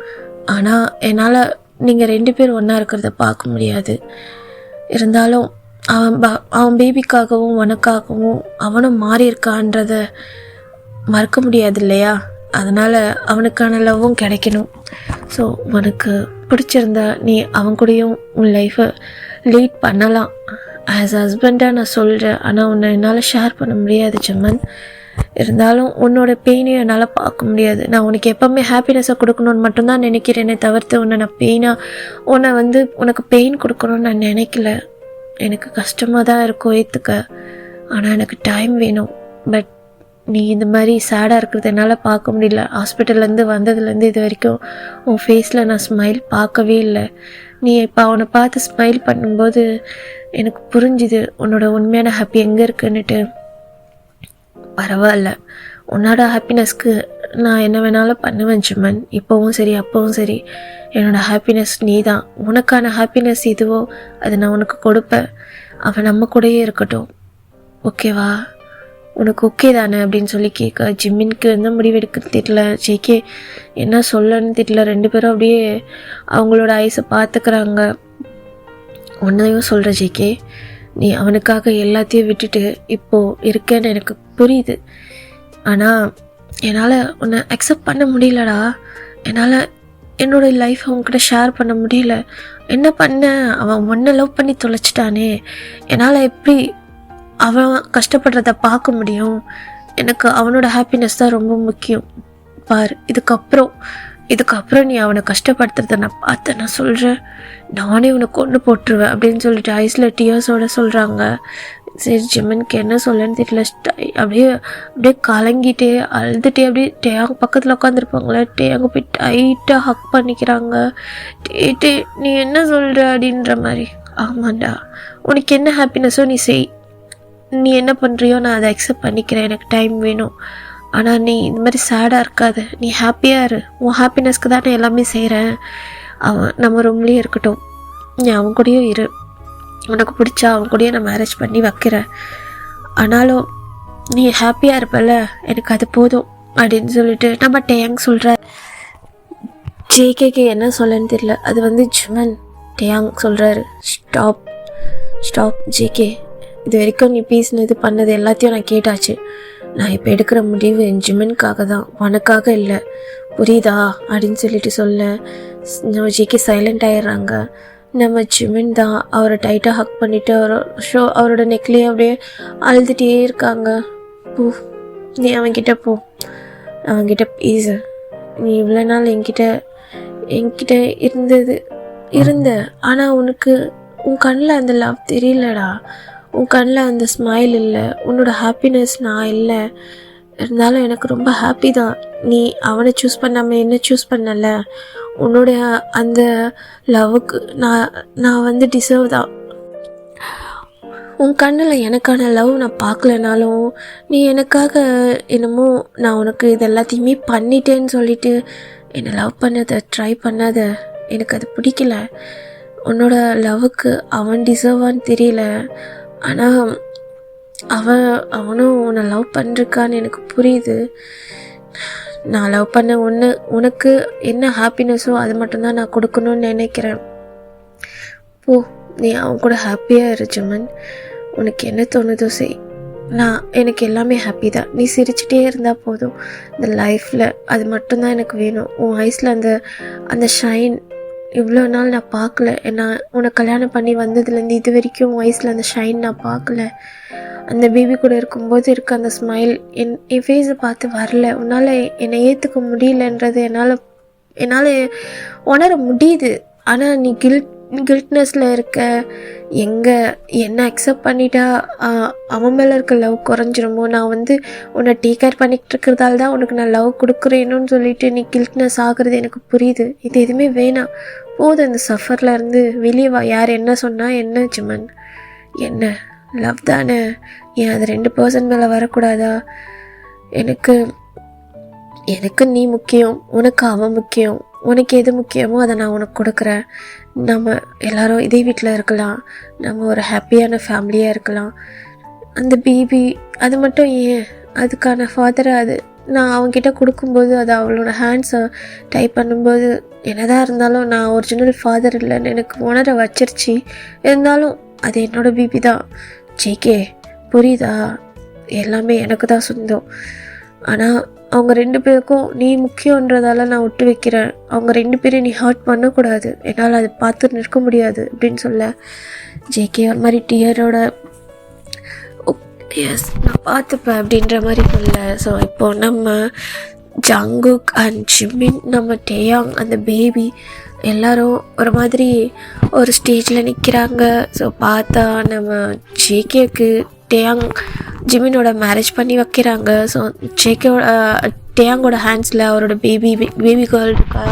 ஆனால் என்னால் நீங்கள் 2 பேர் ஒன்றா இருக்கிறத பார்க்க முடியாது. இருந்தாலும் அவன் பேபிக்காகவும் உனக்காகவும் அவனும் மாறி இருக்கான்றத மறக்க முடியாது இல்லையா? அதனால் அவனுக்கான லவ்வும் கிடைக்கணும். ஸோ உனக்கு பிடிச்சிருந்தா நீ அவன் கூடயும் உன் லைஃப்பை லீட் பண்ணலாம். ஆஸ் ஹஸ்பண்டாக நான் சொல்கிறேன். ஆனால் உன்னை என்னால் ஷேர் பண்ண முடியாது ஜிம்மன். இருந்தாலும் உன்னோட பெயினையும் என்னால் பார்க்க முடியாது. நான் உனக்கு எப்போவுமே ஹாப்பினஸை கொடுக்கணுன்னு மட்டும்தான் நினைக்கிறேனே தவிர்த்து உனக்கு பெயின் கொடுக்கணும்னு நான் நினைக்கல. எனக்கு கஷ்டமாக தான் இருக்கும் ஏற்றுக்க. ஆனால் எனக்கு டைம் வேணும். பட் நீ இந்த மாதிரி சேடாக இருக்கிறது என்னால் பார்க்க முடியல. ஹாஸ்பிட்டல்லேருந்து வந்ததுலேருந்து இது வரைக்கும் உன் ஃபேஸில் நான் ஸ்மைல் பார்க்கவே இல்லை. நீ இப்போ அவனை பார்த்து ஸ்மைல் பண்ணும்போது எனக்கு புரிஞ்சுது உன்னோட உண்மையான ஹாப்பி எங்கே இருக்குன்னுட்டு. பரவாயில்ல, உன்னோட ஹாப்பினஸ்க்கு நான் என்ன வேணாலும் பண்ணுவேன் ஜிமன். இப்போவும் சரி அப்போவும் சரி என்னோடய ஹாப்பினஸ் நீ தான். உனக்கான ஹாப்பினஸ் இதுவோ அதை நான் உனக்கு கொடுப்பேன். அவன் நம்ம கூடயே இருக்கட்டும், ஓகேவா? உனக்கு ஓகே தானே அப்படின்னு சொல்லி கேட்க ஜிம்மினுக்கு எந்த முடிவெடுக்க தெரியல. ஜேகே என்ன சொல்லன்னு தெரியல. 2 பேரும் அப்படியே அவங்களோட ஐஸை பார்த்துக்கிறாங்க. ஒன்றையும் சொல்கிற ஜேகே, நீ அவனுக்காக எல்லாத்தையும் விட்டுட்டு இப்போது இருக்கேன்னு எனக்கு புரியுது. ஆனால் என்னால் உன்னை அக்செப்ட் பண்ண முடியலடா. என்னால் என்னோடய லைஃப் அவங்ககிட்ட ஷேர் பண்ண முடியல. என்ன பண்ண, அவன் ஒன்றை லவ் பண்ணி தொலைச்சிட்டானே. என்னால் எப்படி அவன் கஷ்டப்படுறத பார்க்க முடியும்? எனக்கு அவனோட ஹாப்பினஸ் தான் ரொம்ப முக்கியம். பார், இதுக்கப்புறம் நீ அவனை கஷ்டப்படுத்துறத நான் பார்த்தேன், நான் சொல்கிறேன், நானே உனக்கு கொண்டு போட்டுருவேன் அப்படின்னு சொல்லிட்டு ஐஸில் டியர்ஸோட சொல்கிறாங்க. சரி ஜிம்மனுக்கு என்ன சொல்லன்னு தெரியல. அப்படியே கலங்கிட்டே அழுதுகிட்டே அப்படியே டேயாங்க பக்கத்தில் உட்காந்துருப்பாங்களே, டேயாங்க போய் டைட்டாக ஹக் பண்ணிக்கிறாங்க. டே நீ என்ன சொல்கிற அப்படின்ற மாதிரி. ஆமாண்டா, உனக்கு என்ன ஹாப்பினஸோ நீ செய், நீ என்ன பண்ணுறியோ நான் அதை அக்செப்ட் பண்ணிக்கிறேன், எனக்கு டைம் வேணும். ஆனால் நீ இந்த மாதிரி சேடாக இருக்காது, நீ ஹாப்பியாக இரு. உன் ஹாப்பினஸ்க்கு தான் நான் எல்லாமே செய்கிறேன். அவன் நம்ம ரூம்லேயே இருக்கட்டும், நீ அவன் கூடயும் இரு. உனக்கு பிடிச்சா அவன் கூடயே நான் மேரேஜ் பண்ணி வைக்கிறேன். ஆனாலும் நீ ஹாப்பியாக இருப்பல, எனக்கு அது போதும் அப்படின்னு சொல்லிட்டு நம்ம டேயாங் சொல்கிற. ஜேகேக்கு என்ன சொல்லன்னு தெரியல. அது ஜிமன் டேயாங் சொல்கிறாரு, ஸ்டாப் ஜேகே, இது வரைக்கும் நீ பேசினது பண்ணது எல்லாத்தையும் நான் கேட்டாச்சு. நான் இப்போ எடுக்கிற முடிவு என் ஜிமனுக்காக தான், உனக்காக இல்லை, புரியுதா அப்படின்னு சொல்லிட்டு சொல்ல நம்ம ஜேகே சைலண்ட் ஆயிடுறாங்க. நம்ம ஜிமின் தான் அவரை டைட்டாக ஹக் பண்ணிவிட்டு அவரோட நெக்லேயே அப்படியே அழுதுகிட்டே இருக்காங்க. போ, நீ அவன்கிட்ட போ, அவன்கிட்ட பேசு. நீ இவ்வளோ நாள் என்கிட்ட இருந்த ஆனால் உனக்கு உன் கண்ணில் அந்த லவ் தெரியலடா, உன் கண்ணில் அந்த ஸ்மைல் இல்லை, உன்னோட ஹாப்பினஸ் நான் இல்லை. இருந்தாலும் எனக்கு ரொம்ப ஹாப்பி தான். நீ அவனை சூஸ் பண்ணாமல் என்ன சூஸ் பண்ணல. உன்னோடைய அந்த லவ்வுக்கு நான் டிசர்வ் தான். உன் கண்ணில் எனக்கான லவ் நான் பார்க்கலனாலும் நீ எனக்காக என்னமோ நான் உனக்கு இது எல்லாத்தையுமே பண்ணிட்டேன்னு சொல்லிட்டு என்னை லவ் பண்ணதை ட்ரை பண்ணாத, எனக்கு அது பிடிக்கல. உன்னோட லவ்வுக்கு அவன் டிசர்வான்னு தெரியல, ஆனால் அவனும் உன்னை லவ் பண்ணிருக்கான்னு எனக்கு புரியுது. நான் லவ் பண்ண உனக்கு என்ன ஹாப்பினஸோ அது மட்டும்தான் நான் கொடுக்கணும்னு நினைக்கிறேன். போ, நீ அவன் கூட ஹாப்பியாக இரு ஜிமன். உனக்கு என்ன தோணுதோ செய். எனக்கு எல்லாமே ஹாப்பி தான். நீ சிரிச்சிட்டே இருந்தால் போதும் இந்த லைஃப்பில், அது மட்டும்தான் எனக்கு வேணும். உன் ஐஸில் அந்த ஷைன் இவ்வளோ நாள் நான் பார்க்கல. நான் உனக்கு கல்யாணம் பண்ணி வந்ததுலேருந்து இது வரைக்கும் வயசில் அந்த ஷைன் நான் பார்க்கல. அந்த பேபி கூட இருக்கும்போது இருக்க அந்த ஸ்மைல் என் ஃபேஸை பார்த்து வரல. உன்னால் என்னை ஏற்றுக்க முடியலன்றது என்னால் உணர முடியுது. ஆனால் நீ கில்ட்னஸில் இருக்க. என்ன அக்செப்ட் பண்ணிட்டா அவன் மேலே இருக்க லவ் குறைஞ்சிருமோ, நான் உன்னை டேக் கேர் பண்ணிக்கிட்டு இருக்கிறதால தான் உனக்கு நான் லவ் கொடுக்குறேன்னு சொல்லிட்டு நீ கில்ட்னஸ் ஆகுறது எனக்கு புரியுது. இது எதுவுமே வேணாம், போதும். இந்த சஃபரில் இருந்து வெளியே வா. யார் என்ன சொன்னால் என்ன ஜிமன், என்ன லவ் தானே, ஏன் அது 2% மேலே வரக்கூடாதா? எனக்கு நீ முக்கியம், உனக்கு அவன் முக்கியம். உனக்கு எது முக்கியமோ அதை நான் உனக்கு கொடுக்குறேன். நம்ம எல்லாரும் இதே வீட்டில் இருக்கலாம், நம்ம ஒரு ஹாப்பியான ஃபேமிலியாக இருக்கலாம். அந்த பேபி அது மட்டும் ஏன், அதுக்கான ஃபாதரை நான் அவன்கிட்ட கொடுக்கும்போது அது அவளோட ஹேண்ட்ஸை டைப் பண்ணும்போது என்னதான் இருந்தாலும் நான் ஒரிஜினல் ஃபாதர் இல்லைன்னு எனக்கு உணர வச்சிருச்சு. இருந்தாலும் அது என்னோடய பேபி தான். ஜேகே, புரியுதா? எல்லாமே எனக்கு தான் சொந்தம். ஆனால் அவங்க 2 பேருக்கும் நீ முக்கியன்றதால நான் விட்டு வைக்கிறேன். அவங்க 2 பேரையும் நீ ஹர்ட் பண்ணக்கூடாது, என்னால் அதை பார்த்து நிற்க முடியாது அப்படின்னு சொல்ல ஜேகே ஒரு மாதிரி டியரோட எஸ் நான் பார்த்துப்பேன் அப்படின்ற மாதிரி சொல்ல. ஸோ இப்போது நம்ம ஜங்குக் அண்ட் ஜிமின், நம்ம டேயாங், அந்த பேபி எல்லாரும் ஒரு மாதிரி ஒரு ஸ்டேஜில் நிற்கிறாங்க. ஸோ பார்த்தா நம்ம ஜேகேக்கு டேயாங் ஜிமினோட மேரேஜ் பண்ணி வைக்கிறாங்க. ஸோ ஜேகேவோட டேயாங்கோட ஹேண்ட்ஸில் அவரோட பேபி கேர்ள் இருக்கா,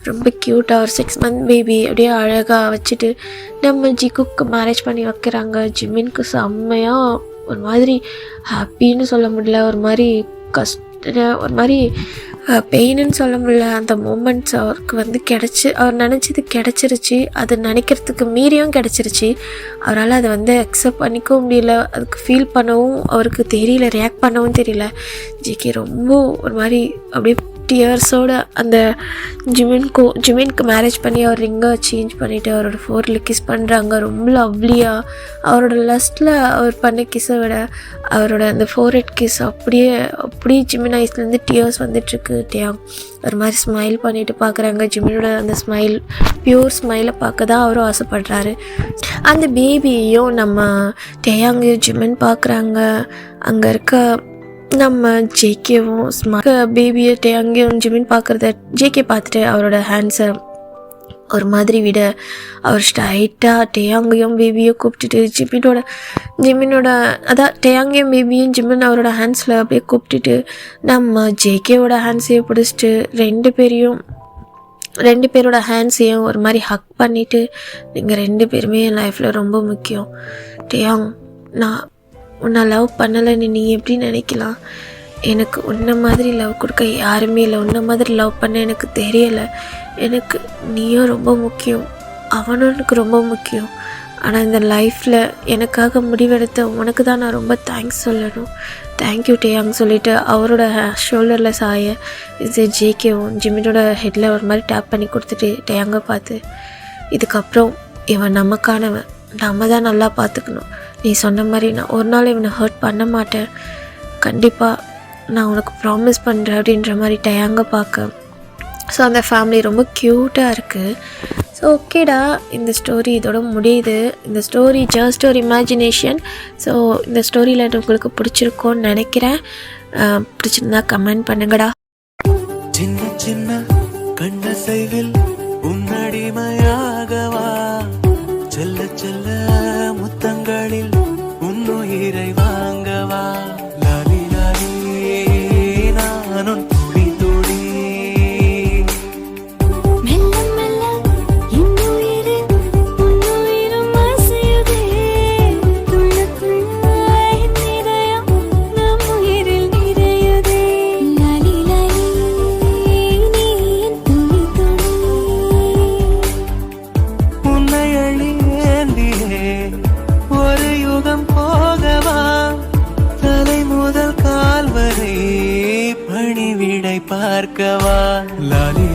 ரொம்ப க்யூட்டாக ஒரு 6 month பேபி அப்படியே அழகாக வச்சுட்டு நம்ம ஜிக்குக்கு மேரேஜ் பண்ணி வைக்கிறாங்க. ஜிமினுக்கு செம்மையாக ஒரு மாதிரி ஹாப்பின்னு சொல்ல முடியல, ஒரு மாதிரி ஒரு மாதிரி பெயின்னு சொல்ல முடியல. அந்த மூமெண்ட்ஸ் அவருக்கு வந்து அவர் நினச்சது கிடச்சிருச்சு, அது நினைக்கிறதுக்கு மீறியும் கிடச்சிருச்சு. அவரால் அதை வந்து அக்செப்ட் பண்ணிக்கவும் முடியல, அதுக்கு ஃபீல் பண்ணவும் அவருக்கு தெரியல, ரியாக்ட் பண்ணவும் தெரியல. ஜிகே ரொம்ப ஒரு மாதிரி அப்படியே டியர்ஸோட அந்த ஜிமினுக்கு மேரேஜ் பண்ணி அவர் ரிங்கை சேஞ்ச் பண்ணிவிட்டு அவரோட ஃபோரில் கிஸ் பண்ணுறாங்க. ரொம்ப லவ்லியாக அவரோட லஸ்ட்டில் அவர் பண்ண கிஸ்ஸை விட அவரோட அந்த ஃபோர்ஹெட் கிஸ் அப்படியே ஜிமின் ஐஸ்லேருந்து டியர்ஸ் வந்துட்டுருக்கு. டேயாங் ஒரு மாதிரி ஸ்மைல் பண்ணிவிட்டு பார்க்குறாங்க. ஜிமினோட அந்த ஸ்மைல் பியூர் ஸ்மைலை பார்க்க தான் அவரும் ஆசைப்படுறாரு. அந்த பேபியையும் நம்ம டேயாங்கையும் ஜிமின் பார்க்குறாங்க. அங்கே இருக்க நம்ம ஜேகேவும் பேபியை டேயாங்கையும் ஜிமின் பார்க்குறத ஜேகே பார்த்துட்டு அவரோட ஹேண்ட்ஸை ஒரு மாதிரி விட அவர் ஸ்ட்ரைட்டாக டேயாங்கையும் பேபியும் கூப்பிட்டுட்டு ஜிமினோட அதான் டேயாங்கையும் பேபியும் ஜிமின் அவரோட ஹேண்ட்ஸில் அப்படியே கூப்பிட்டுட்டு நம்ம ஜேகேவோட ஹேண்ட்ஸையும் பிடிச்சிட்டு ரெண்டு பேரோட ஹேண்ட்ஸையும் ஒரு மாதிரி ஹக் பண்ணிவிட்டு, நீங்கள் 2 பேருமே என் லைஃப்பில் ரொம்ப முக்கியம். டேயாங், நான் உன்னை லவ் பண்ணலைன்னு நீ எப்படி நினைக்கலாம்? எனக்கு உன்னை மாதிரி லவ் கொடுக்க யாருமே இல்லை, உன்னை மாதிரி லவ் பண்ண எனக்கு தெரியலை. எனக்கு நீயும் ரொம்ப முக்கியம், அவனும் எனக்கு ரொம்ப முக்கியம். ஆனால் இந்த லைஃப்பில் எனக்காக முடிவெடுத்த உனக்கு தான் நான் ரொம்ப தேங்க்ஸ் சொல்லணும். தேங்க்யூ டேயாங் சொல்லிவிட்டு அவரோட ஷோல்டரில் சாய இது ஜேகேவும் ஜிமினோட ஹெட்டில் ஒரு மாதிரி டேப் பண்ணி கொடுத்துட்டு டேயாங்க பார்த்து, இதுக்கப்புறம் இவன் நமக்கானவன், நம்ம தான் நல்லா பார்த்துக்கணும். நீ சொன்ன மாதிரி நான் ஒரு நாள் இவனை ஹர்ட் பண்ண மாட்டேன், கண்டிப்பாக நான் உனக்கு ப்ராமிஸ் பண்ணுறேன் அப்படின்ற மாதிரி டேயாங்க பார்க்க. ஸோ அந்த ஃபேமிலி ரொம்ப க்யூட்டாக இருக்குது. ஸோ ஓகேடா, இந்த ஸ்டோரி இதோட முடியுது. இந்த ஸ்டோரி ஜஸ்ட் ஒரு இமேஜினேஷன். ஸோ இந்த ஸ்டோரியில் உங்களுக்கு பிடிச்சிருக்கோன்னு நினைக்கிறேன். பிடிச்சிருந்தா கமெண்ட் பண்ணுங்கடா. சின்ன சின்ன கண்ணசைவில் உன்னடிமையாகவா, செல்ல செல்ல முத்தங்களில் உன்னுயிரை வாங்கவா, லாலி லாலி நானும் துடி துடி, மெல்ல மெல்ல இன்னுயிரு உன்னுயிரும் அசையுதே, துள்ள துள்ள என் இதயம் நம் உயிரில் நிறையுதே, லாலி லாலி நீ என் துளி துளி, உன்னை அழியேந்தியே ஒரு யுகம் போகவா, தலை முதல் கால் வரை பணிவிடை பார்க்கவா, லாலி